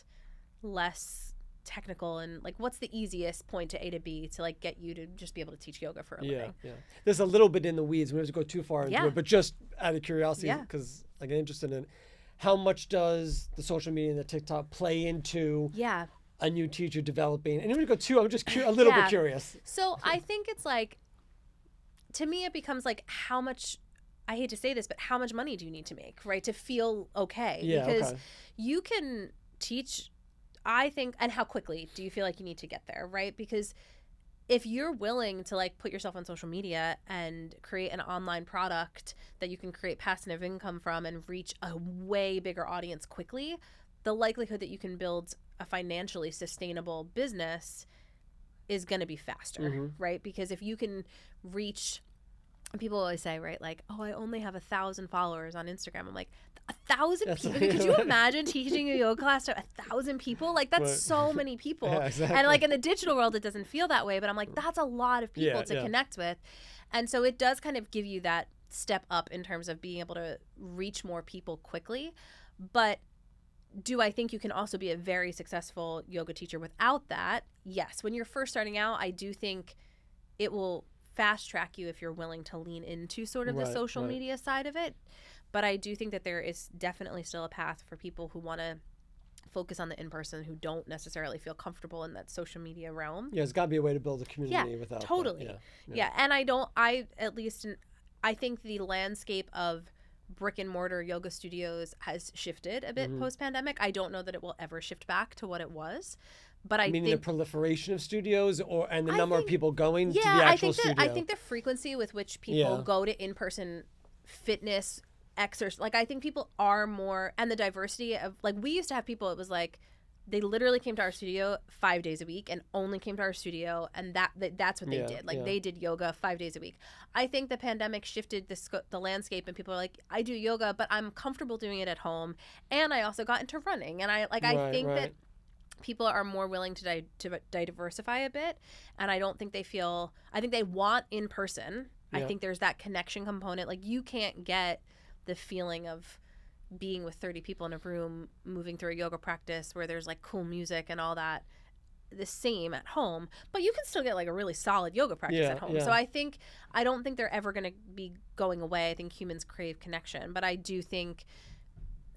B: less technical, and like what's the easiest point to A to B to like get you to just be able to teach yoga for a living?
A: There's a little bit in the weeds. We don't have to go too far into it, but just out of curiosity, because I get interested in how much does the social media and the TikTok play into a new teacher developing? And I'm going to go too, I'm just a little bit curious.
B: So I think it's like, to me, it becomes like how much, I hate to say this, but how much money do you need to make, right? To feel okay. Because you can teach, I think, and how quickly do you feel like you need to get there, right? Because if you're willing to like put yourself on social media and create an online product that you can create passive income from and reach a way bigger audience quickly, the likelihood that you can build a financially sustainable business is going to be faster, right? Because if you can reach, people always say, right, like, oh, I only have 1,000 followers on Instagram. I'm like, 1,000 people? Could you imagine teaching a yoga class to 1,000 people? Like, that's so many people. And like in the digital world, it doesn't feel that way, but I'm like, that's a lot of people to connect with. And so it does kind of give you that step up in terms of being able to reach more people quickly. But do I think you can also be a very successful yoga teacher without that? Yes. When you're first starting out, I do think it will fast track you if you're willing to lean into sort of the social media side of it. But I do think that there is definitely still a path for people who want to focus on the in-person, who don't necessarily feel comfortable in that social media realm.
A: Yeah, there's got to be a way to build a community without
B: totally.
A: that.
B: And I think the landscape of brick and mortar yoga studios has shifted a bit post-pandemic. I don't know that it will ever shift back to what it was. But I think
A: the proliferation of studios and the number of people going to the actual studio.
B: I think the frequency with which people go to in-person fitness, exercise, like I think people are more, and the diversity of, like, we used to have people, it was like they literally came to our studio 5 days a week and only came to our studio, and that's what they did. Like they did yoga 5 days a week. I think the pandemic shifted the landscape, and people are like, I do yoga, but I'm comfortable doing it at home, and I also got into running, and I think that people are more willing to diversify a bit, and I think they want in person. I think there's that connection component. Like, you can't get the feeling of being with 30 people in a room, moving through a yoga practice where there's like cool music and all that, the same at home, but you can still get like a really solid yoga practice at home. So I don't think they're ever going to be going away. I think humans crave connection, but I do think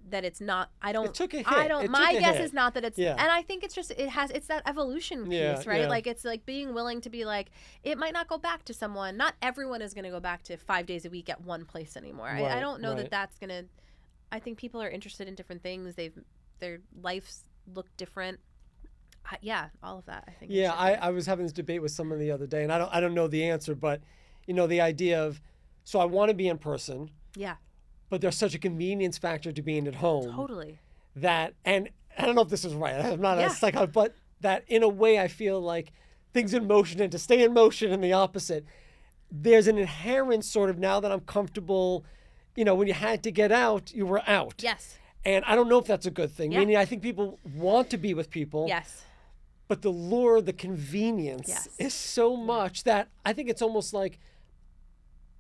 B: that it's not, my guess is not that it's, and I think it's just, it's that evolution piece, right? Like, it's like being willing to be like, it might not go back to someone. Not everyone is going to go back to 5 days a week at one place anymore. I don't know that that's going to, I think people are interested in different things. Their lives look different. All of that, I think.
A: Yeah, I was having this debate with someone the other day, and I don't know the answer, but the idea of, so I want to be in person.
B: Yeah.
A: But there's such a convenience factor to being at home.
B: Totally.
A: That, and I don't know if this is right. I'm not a psychologist, but that in a way I feel like things in motion, and to stay in motion and the opposite. There's an inherent sort of, now that I'm comfortable, when you had to get out, you were out.
B: Yes.
A: And I don't know if that's a good thing. Meaning, I think people want to be with people.
B: Yes.
A: But the lure, the convenience is so much that I think it's almost like,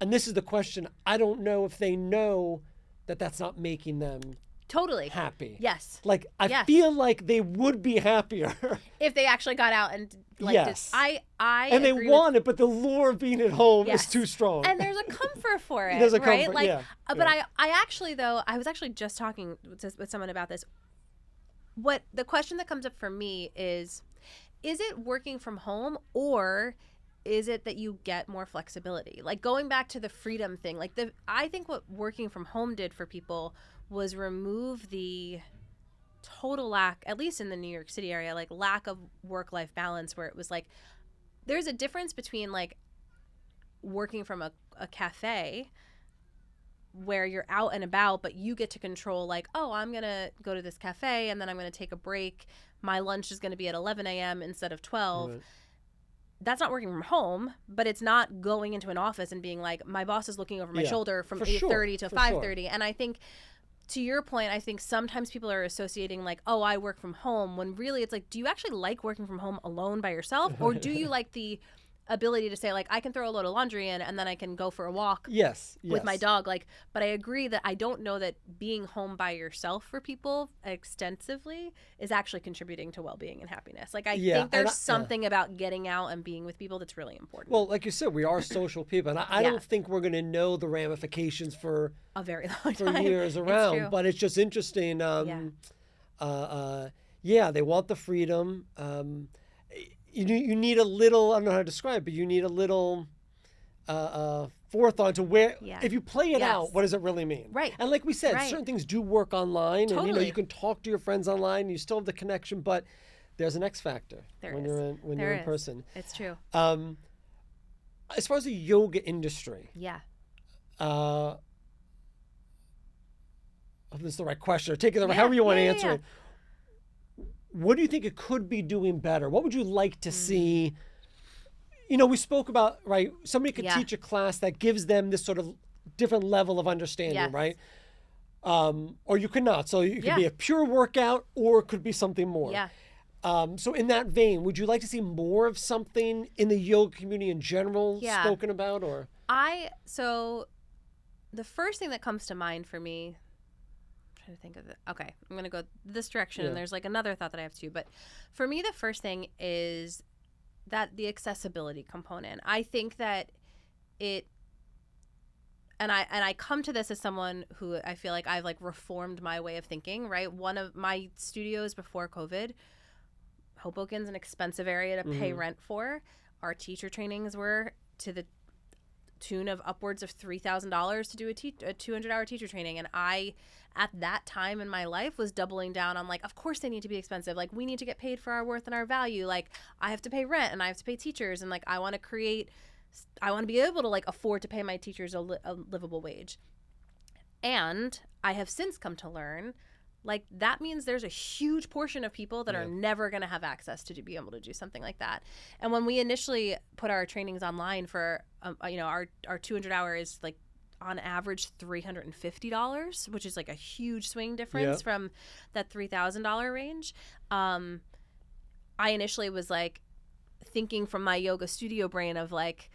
A: and this is the question, I don't know if they know that that's not making them
B: totally
A: happy.
B: Yes.
A: Like, I feel like they would be happier
B: if they actually got out and like
A: and they want it, but the lure of being at home is too strong.
B: And there's a comfort for it.
A: There's a
B: right?
A: comfort,
B: like, but I actually, though, I was actually just talking with someone about this. What the question that comes up for me is it working from home, or is it that you get more flexibility? Like, going back to the freedom thing, like I think what working from home did for people was remove the total lack, at least in the New York City area, like lack of work-life balance, where it was like, there's a difference between like working from a cafe where you're out and about, but you get to control, like, oh, I'm going to go to this cafe and then I'm going to take a break. My lunch is going to be at 11 a.m. instead of 12. Right. that's not working from home, but it's not going into an office and being like, my boss is looking over my shoulder from 8:30 to 5:30. And I think, to your point, I think sometimes people are associating like, oh, I work from home, when really it's like, do you actually like working from home alone by yourself? Or do you like the ability to say like, I can throw a load of laundry in and then I can go for a walk with my dog? Like, but I agree that I don't know that being home by yourself for people extensively is actually contributing to well-being and happiness. Like, I think there's something about getting out and being with people that's really important.
A: Well, like you said, we are social people, and I don't think we're going to know the ramifications for
B: a very long time,
A: for years around. But it's just interesting. They want the freedom. You need a little, I don't know how to describe it, but you need a little forethought to where, if you play it out, what does it really mean?
B: Right.
A: And like we said, certain things do work online.
B: Totally.
A: And, you can talk to your friends online, and you still have the connection, but there's an X factor when you're in person.
B: It's true.
A: As far as the yoga industry.
B: Yeah.
A: If this is the right question, or take it however you want to answer it. What do you think it could be doing better? What would you like to see? We spoke about, right, somebody could teach a class that gives them this sort of different level of understanding, right? Or you could not. So it could be a pure workout, or it could be something more.
B: Yeah.
A: So in that vein, would you like to see more of something in the yoga community in general spoken about? Or
B: So the first thing that comes to mind for me, trying to think of it. Okay, I'm going to go this direction, and there's like another thought that I have too. But for me, the first thing is that the accessibility component. I think that it, and I come to this as someone who I feel like I've like reformed my way of thinking, right? One of my studios before COVID, Hoboken's an expensive area to pay rent for. Our teacher trainings were to the tune of upwards of $3,000 to do a 200-hour teacher training. And I, at that time in my life, was doubling down on like, of course they need to be expensive. Like, we need to get paid for our worth and our value. Like, I have to pay rent and I have to pay teachers. And like, I want to be able to like afford to pay my teachers a livable wage. And I have since come to learn, like, that means there's a huge portion of people that are never going to have access to be able to do something like that. And when we initially put our trainings online for, our 200 hours, like on average $350, which is like a huge swing difference from that $3,000 range. I initially was like thinking from my yoga studio brain of like,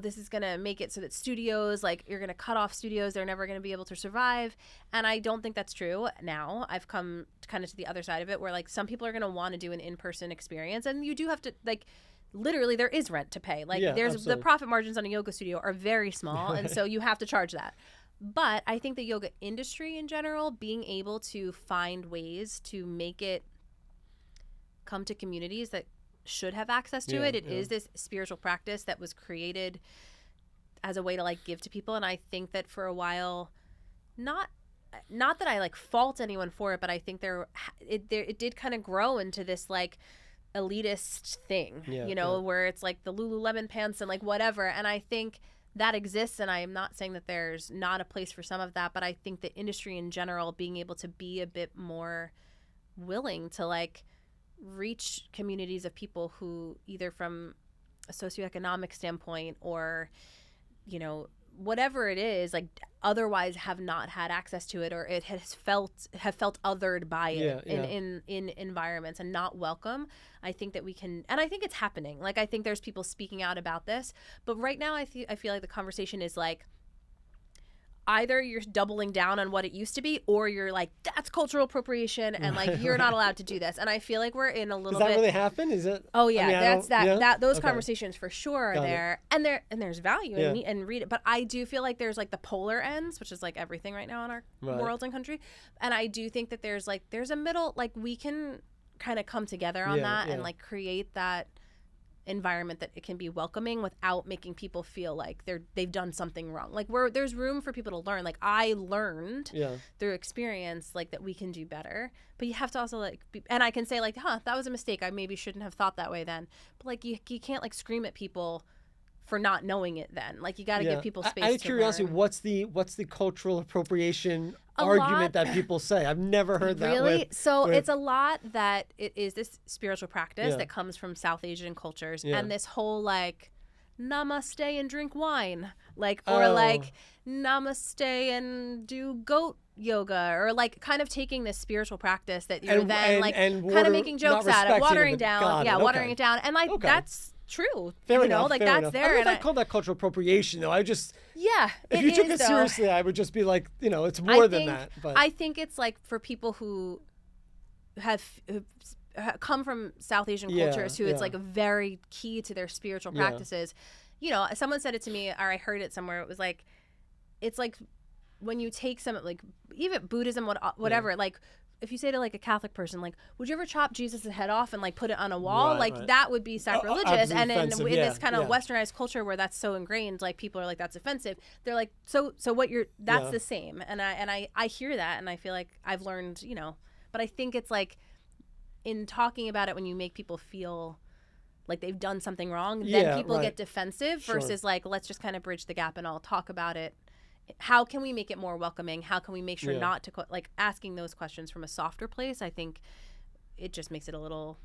B: this is going to make it so that studios, like, you're going to cut off studios. They're never going to be able to survive. And I don't think that's true. Now I've come kind of to the other side of it, where like some people are going to want to do an in-person experience, and you do have to, like, literally there is rent to pay. Like, there's absolutely. The profit margins on a yoga studio are very small. And so you have to charge that. But I think the yoga industry in general, being able to find ways to make it come to communities that should have access to it. It is this spiritual practice that was created as a way to like give to people. And I think that for a while, not that I like fault anyone for it, but I think it did kind of grow into this like elitist thing, where it's like the Lululemon pants and like whatever. And I think that exists, and I am not saying that there's not a place for some of that, but I think the industry in general being able to be a bit more willing to like reach communities of people who either from a socioeconomic standpoint or, whatever it is, like otherwise have not had access to it, or it have felt othered by it in environments and not welcome. I think that we can, and I think it's happening. Like, I think there's people speaking out about this, but right now I feel like the conversation is like, either you're doubling down on what it used to be, or you're like, that's cultural appropriation, and like you're not allowed to do this. And I feel like we're in a little bit.
A: Does that really happen? Is it?
B: Oh yeah, those conversations for sure are there, and there's value and read it. But I do feel like there's like the polar ends, which is like everything right now in our world and country. And I do think that there's a middle, like we can kind of come together on that and like create that environment that it can be welcoming without making people feel like they've done something wrong. Like there's room for people to learn. Like I learned through experience like that we can do better, but you have to also like and I can say like, that was a mistake. I maybe shouldn't have thought that way then. But like you can't like scream at people for not knowing it then. Like, you got to give people space
A: Out of
B: to
A: curiosity,
B: learn.
A: what's the cultural appropriation
B: A
A: argument
B: lot.
A: that people say? I've never heard that.
B: Really? So
A: with-
B: it's a lot that it is this spiritual practice
A: Yeah.
B: that comes from South Asian cultures,
A: Yeah.
B: and this whole like namaste and drink wine, like, or
A: Oh.
B: like namaste and do goat yoga, or like kind of taking this spiritual practice that you're then like
A: and
B: kind
A: water-
B: of making jokes
A: not
B: out of,
A: respecting
B: watering
A: it.
B: down,
A: Got it.
B: watering
A: Okay.
B: it down, and like
A: Okay.
B: that's true.
A: Fair
B: you
A: enough,
B: know, like
A: fair
B: that's
A: enough.
B: there.
A: I don't know
B: and
A: if I call that cultural appropriation, though. I just
B: yeah,
A: if you took
B: is,
A: it
B: though.
A: seriously, I would just be like, it's more than that. But
B: I think it's like for people who have come from South Asian
A: Yeah,
B: cultures who it's
A: yeah.
B: like very key to their spiritual
A: Yeah.
B: practices. You know, someone said it to me, or I heard it somewhere. It was like, it's like when you take some, like, even Buddhism, whatever, like, if you say to like a Catholic person, like, would you ever chop Jesus' head off and like put it on a wall?
A: Right,
B: like
A: right.
B: that would be sacrilegious.
A: absolutely
B: And in
A: offensive,
B: this kind of
A: yeah.
B: westernized culture where that's so ingrained, like people are like, that's offensive. They're like, so what that's
A: Yeah.
B: the same. And I hear that, and I feel like I've learned, but I think it's like in talking about it, when you make people feel like they've done something wrong, then
A: Yeah,
B: people
A: right.
B: get defensive
A: Sure.
B: versus like, let's just kind of bridge the gap and I'll talk about it. How can we make it more welcoming? How can we make sure
A: Yeah.
B: not to like asking those questions from a softer place? I think it just makes it a little,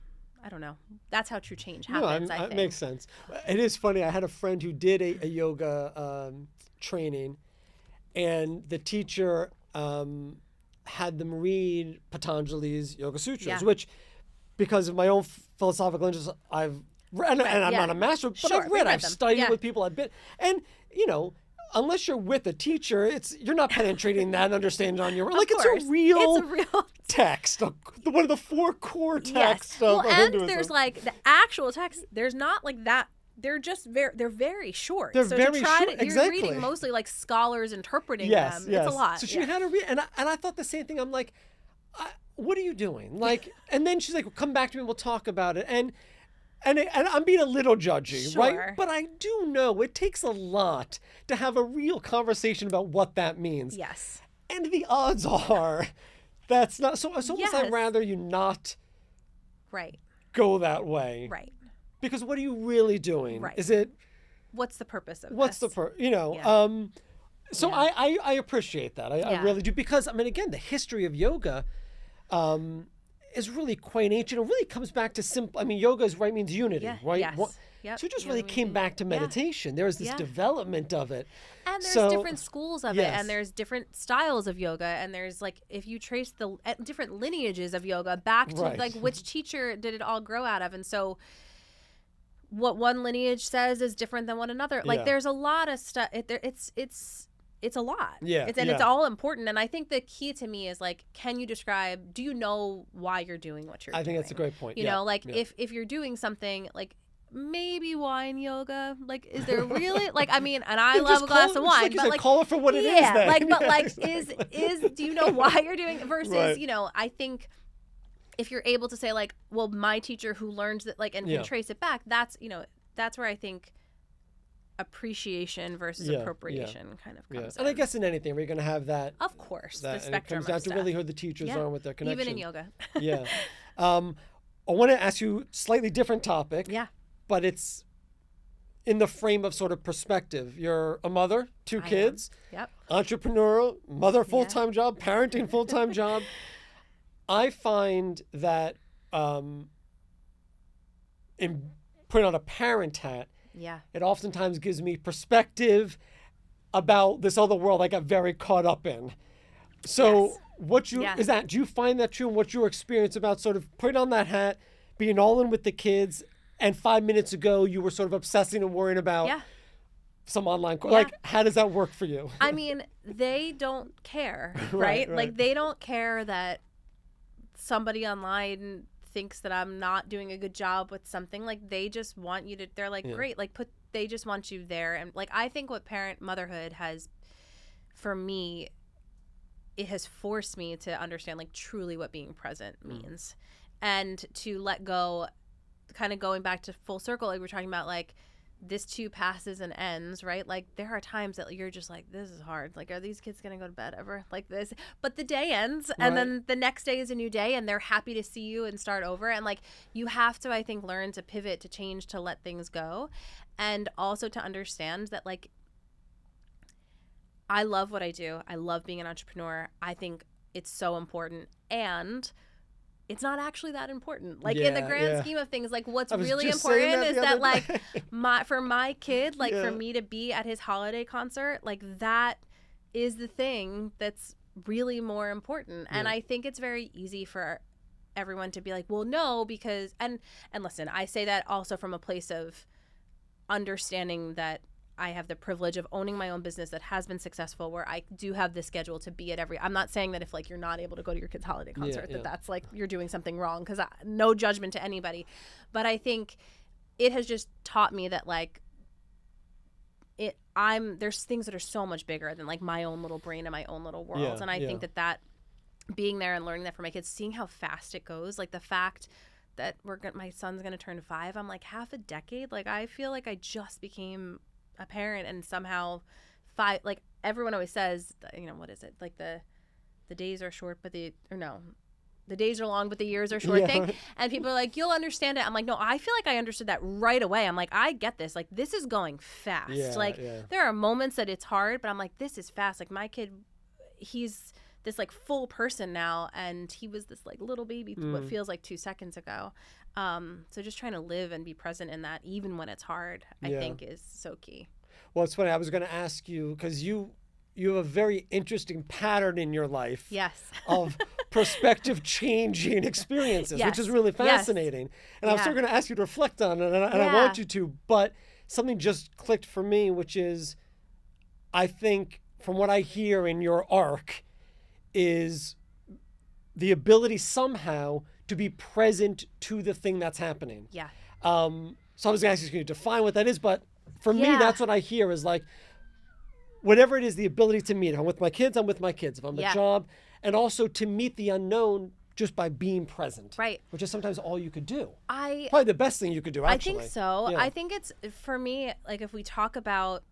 B: I don't know. That's how true change happens. I think
A: it makes sense. It is funny. I had a friend who did a yoga training, and the teacher had them read Patanjali's Yoga Sutras,
B: Yeah.
A: which, because of my own philosophical interest, I've read, and I'm
B: yeah.
A: not a master, but
B: Sure,
A: I've read,
B: reread
A: I've
B: them.
A: studied
B: Yeah.
A: with people, I've been, and unless you're with a teacher, you're not penetrating that and understanding on your own. Like,
B: course.
A: it's a real
B: It's a real
A: text, one of the 4 core texts.
B: Yes. Well,
A: of
B: and
A: Hinduism.
B: there's like the actual text. There's not like that. They're just they're very short.
A: They're
B: so
A: very
B: to try
A: short,
B: to, you're
A: exactly.
B: reading mostly like scholars interpreting
A: Yes,
B: them.
A: yes.
B: It's a lot.
A: So she
B: yeah.
A: had to read, and I thought the same thing. I'm like, what are you doing? Like, and then she's like, well, come back to me, we'll talk about it. And I'm being a little judgy,
B: Sure.
A: right? But I do know it takes a lot to have a real conversation about what that means.
B: Yes.
A: And the odds are that's not. So it's almost I'd
B: Yes.
A: rather you not
B: Right.
A: go that way.
B: Right.
A: Because what are you really doing?
B: Right.
A: Is it,
B: What's the purpose of
A: what's
B: this?
A: the, so
B: Yeah.
A: I appreciate that. I
B: Yeah.
A: really do. Because, I mean, again, the history of yoga is really quite ancient. It really comes back to simple. I mean, yoga means unity,
B: Yeah.
A: right?
B: Yes. Yep.
A: So it just
B: Yoga
A: really
B: means
A: came
B: unity.
A: back to
B: Yeah.
A: meditation. There was this
B: Yeah.
A: development of it.
B: And there's
A: So-
B: different schools of it,
A: yes.
B: and there's different styles of yoga, and there's like, if you trace the different lineages of yoga back to
A: Right.
B: like which teacher did it all grow out of, and so what one lineage says is different than what another. Like,
A: Yeah.
B: there's a lot of stuff. It's a lot.
A: Yeah,
B: It's
A: yeah.
B: all important, and I think the key to me is like, can you describe? Do you know why you're doing what you're doing?
A: I think that's a great point.
B: You
A: Yeah,
B: know, like
A: yeah.
B: if you're doing something like. Maybe wine yoga. Like, is there really like? I mean, and I
A: Yeah,
B: love
A: just
B: a glass
A: call it-
B: of
A: just
B: wine,
A: like you
B: but
A: said,
B: like,
A: call it for what it is.
B: yeah,
A: then.
B: like, but
A: Yeah,
B: like,
A: exactly.
B: is do you know why you're doing it versus
A: Right.
B: I think if you're able to say like, well, my teacher who learned that, like, and
A: Yeah.
B: can trace it back, that's that's where I think appreciation versus
A: Yeah,
B: appropriation kind of
A: Yeah.
B: comes
A: And I
B: in.
A: guess in anything we're going to have that.
B: Of course,
A: that
B: the
A: and it
B: spectrum
A: comes down
B: of
A: to
B: stuff.
A: really who the teachers
B: Yeah.
A: are with their connection.
B: Even in yoga.
A: Yeah. I want to ask you a slightly different topic.
B: Yeah.
A: But it's in the frame of sort of perspective. You're a mother, 2
B: I am.
A: kids,
B: Yep.
A: entrepreneurial, mother full-time job, parenting full-time job. I find that in putting on a parent hat,
B: Yeah.
A: it oftentimes gives me perspective about this other world I got very caught up in. So
B: Yes.
A: what you
B: Yeah.
A: is that? Do you find that true? And what's your experience about sort of putting on that hat, being all in with the kids, and 5 minutes ago you were sort of obsessing and worrying about
B: Yeah.
A: some online course?
B: Yeah.
A: Like, how does that work for you?
B: I mean, they don't care, right?
A: Right, right.
B: Like, they don't care that somebody online thinks that I'm not doing a good job with something. Like, they just want you to, they're like,
A: Yeah.
B: great, like, they just want you there. And like, I think what motherhood has, for me, it has forced me to understand like truly what being present means, and to let go, kind of going back to full circle, like we're talking about, like this too passes and ends, right? Like there are times that you're just like, this is hard. Like, are these kids going to go to bed ever like this? But the day ends and then the next day is a new day and they're happy to see you and start over. And like, you have to, I think, learn to pivot, to change, to let things go. And also to understand that like, I love what I do. I love being an entrepreneur. I think it's so important. And it's not actually that important. Like in the grand scheme of things, like what's really important is that like for my kid, like for me to be at his holiday concert, like that is the thing that's really more important. And I think it's very easy for everyone to be like, well, no, because, and listen, I say that also from a place of understanding that I have the privilege of owning my own business that has been successful, where I do have the schedule to be at every, I'm not saying that if like you're not able to go to your kid's holiday concert, that's like you're doing something wrong, because no judgment to anybody. But I think it has just taught me that like there's things that are so much bigger than like my own little brain and my own little world. And I think that being there and learning that for my kids, seeing how fast it goes, like the fact that my son's going to turn 5, I'm like half a decade. Like I feel like I just became a parent, and somehow 5, like everyone always says, you know, what is it, like the days are short but the days are long but the years are short thing. And people are like, you'll understand it. I'm like, no, I feel like I understood that right away. I'm like, I get this, like this is going fast. There are moments that it's hard, but I'm like, this is fast. Like my kid, he's this like full person now, and he was this like little baby what feels like 2 seconds ago. So just trying to live and be present in that, even when it's hard, I think is so key.
A: Well, it's funny. I was going to ask you, because you have a very interesting pattern in your life of perspective changing experiences, which is really fascinating. And I was still going to ask you to reflect on it, and I want you to, but something just clicked for me, which is, I think from what I hear in your arc is the ability somehow to be present to the thing that's happening. So I was going to ask you to define what that is, but for me, that's what I hear is like, whatever it is, the ability to meet. If I'm with my kids, I'm with my kids. If I'm at a job, and also to meet the unknown just by being present. Which is sometimes all you could do. Probably the best thing you could do, actually.
B: I think so. I think it's, for me, like if we talk about,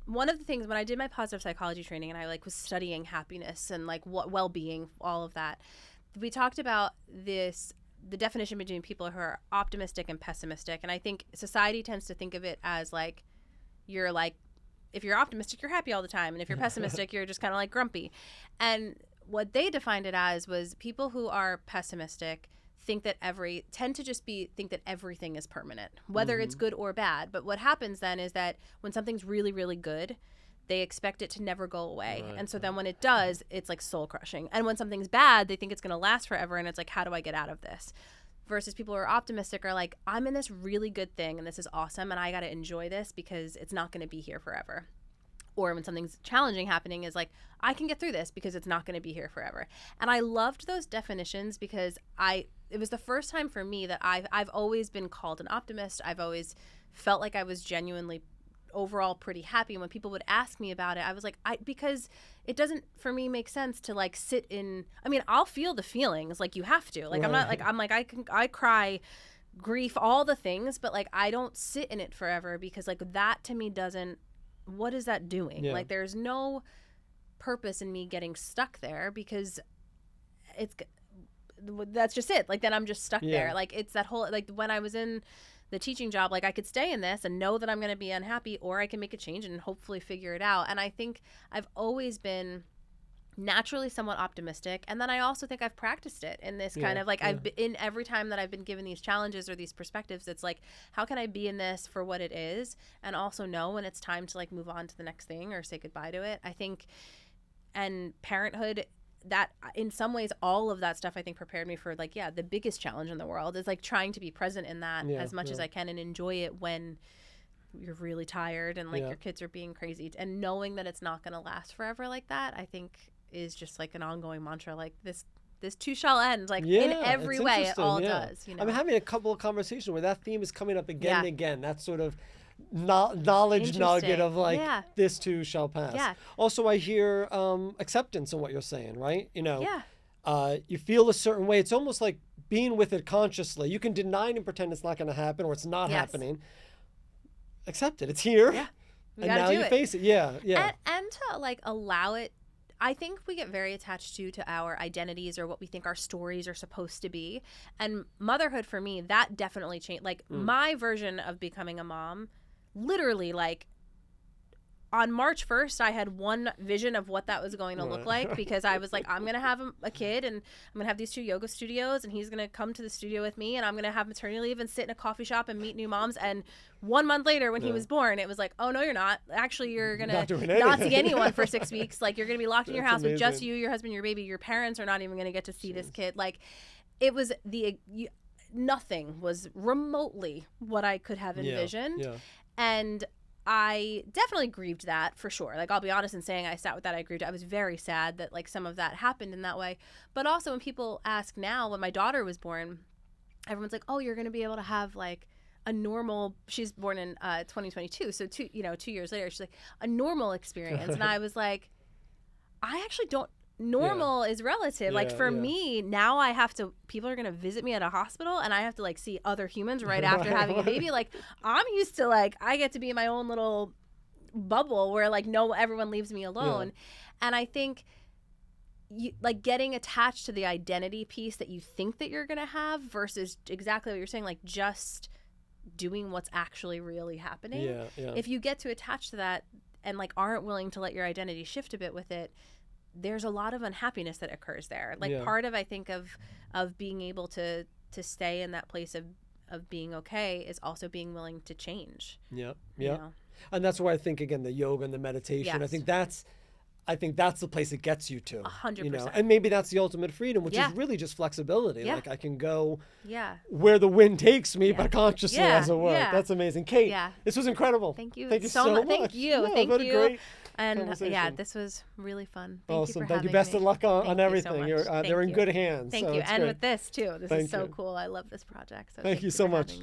B: one of the things when I did my positive psychology training and I like was studying happiness and like what well-being, all of that, we talked about the definition between people who are optimistic and pessimistic. And I think society tends to think of it as like, you're like, if you're optimistic, you're happy all the time. And if you're pessimistic, you're just kind of like grumpy. And what they defined it as was people who are pessimistic think that think that everything is permanent, whether it's good or bad. But what happens then is that when something's really, really good, they expect it to never go away. And so then when it does, it's like soul crushing. And when something's bad, they think it's going to last forever. And it's like, how do I get out of this? Versus people who are optimistic are like, I'm in this really good thing and this is awesome and I got to enjoy this because it's not going to be here forever. Or when something's challenging happening is like, I can get through this because it's not going to be here forever. And I loved those definitions because it was the first time for me that I've always been called an optimist. I've always felt like I was genuinely overall pretty happy. And when people would ask me about it, I was like, because it doesn't for me make sense to like sit in, I mean, I'll feel the feelings like you have to, like, I cry, grief, all the things, but like, I don't sit in it forever because like that to me what is that doing? Like there's no purpose in me getting stuck there because that's just it. Like then I'm just stuck there. Like it's that whole, like when I was in the teaching job, like I could stay in this and know that I'm going to be unhappy, or I can make a change and hopefully figure it out. And I think I've always been naturally somewhat optimistic. And then I also think I've practiced it in this kind of like, I've been in every time that I've been given these challenges or these perspectives, it's like, how can I be in this for what it is? And also know when it's time to like move on to the next thing or say goodbye to it. I think, and parenthood, that in some ways all of that stuff I think prepared me for like the biggest challenge in the world is like trying to be present in that as much as I can and enjoy it when you're really tired and like your kids are being crazy, and knowing that it's not going to last forever like that I think is just like an ongoing mantra. Like this too shall end, like in every way it all does, you know. I'm
A: having a couple of conversations where that theme is coming up again and again. That's sort of knowledge nugget of like this too shall pass. Also I hear acceptance in what you're saying, right? You know, you feel a certain way. It's almost like being with it consciously. You can deny it and pretend it's not going to happen or it's not happening. accept it. It's here.
B: Yeah. We
A: And
B: gotta
A: now
B: do
A: you
B: it.
A: face it. Yeah. Yeah.
B: And to like allow it. I think we get very attached to our identities or what we think our stories are supposed to be. And motherhood for me, that definitely changed. Like my version of becoming a mom, literally like on March 1st, I had one vision of what that was going to look like, because I was like, I'm going to have a kid, and I'm going to have these 2 yoga studios, and he's going to come to the studio with me, and I'm going to have maternity leave and sit in a coffee shop and meet new moms. And 1 month later, when he was born, it was like, oh, no, you're not. Actually, you're going to not see anyone for 6 weeks. Like, you're going to be locked in your house with just you, your husband, your baby. Your parents are not even going to get to see this kid. Like, it was nothing was remotely what I could have envisioned.
A: Yeah.
B: And I definitely grieved that, for sure. Like, I'll be honest in saying I sat with that. I grieved. I was very sad that like some of that happened in that way. But also when people ask now, when my daughter was born, everyone's like, oh, you're going to be able to have like a normal, she's born in 2022. So 2 years later, she's like, a normal experience. And I was like, I actually don't, normal is relative. Like for me, now I have to, people are going to visit me at a hospital and I have to like see other humans right after having a baby. Like I'm used to like, I get to be in my own little bubble where like no, everyone leaves me alone. And I think like getting attached to the identity piece that you think that you're going to have versus exactly what you're saying, like just doing what's actually really happening. If you get to attach to that and like aren't willing to let your identity shift a bit with it, there's a lot of unhappiness that occurs there. Like part of, I think of being able to stay in that place of being okay is also being willing to change. You know?
A: And that's where I think, again, the yoga and the meditation, I think that's the place it gets you to.
B: 100%.
A: You know? And maybe that's the ultimate freedom, which is really just flexibility. Like I can go where the wind takes me, but consciously, as it were. That's amazing. Kate, this was incredible.
B: Thank you.
A: Thank you so much.
B: Thank you.
A: Yeah,
B: Thank you.
A: Great
B: and this was really fun.
A: Awesome. Thank you. Best of luck on everything.
B: So
A: They're in good hands.
B: Thank you. And with this too. This is so cool. I love this project. So
A: thank you so much.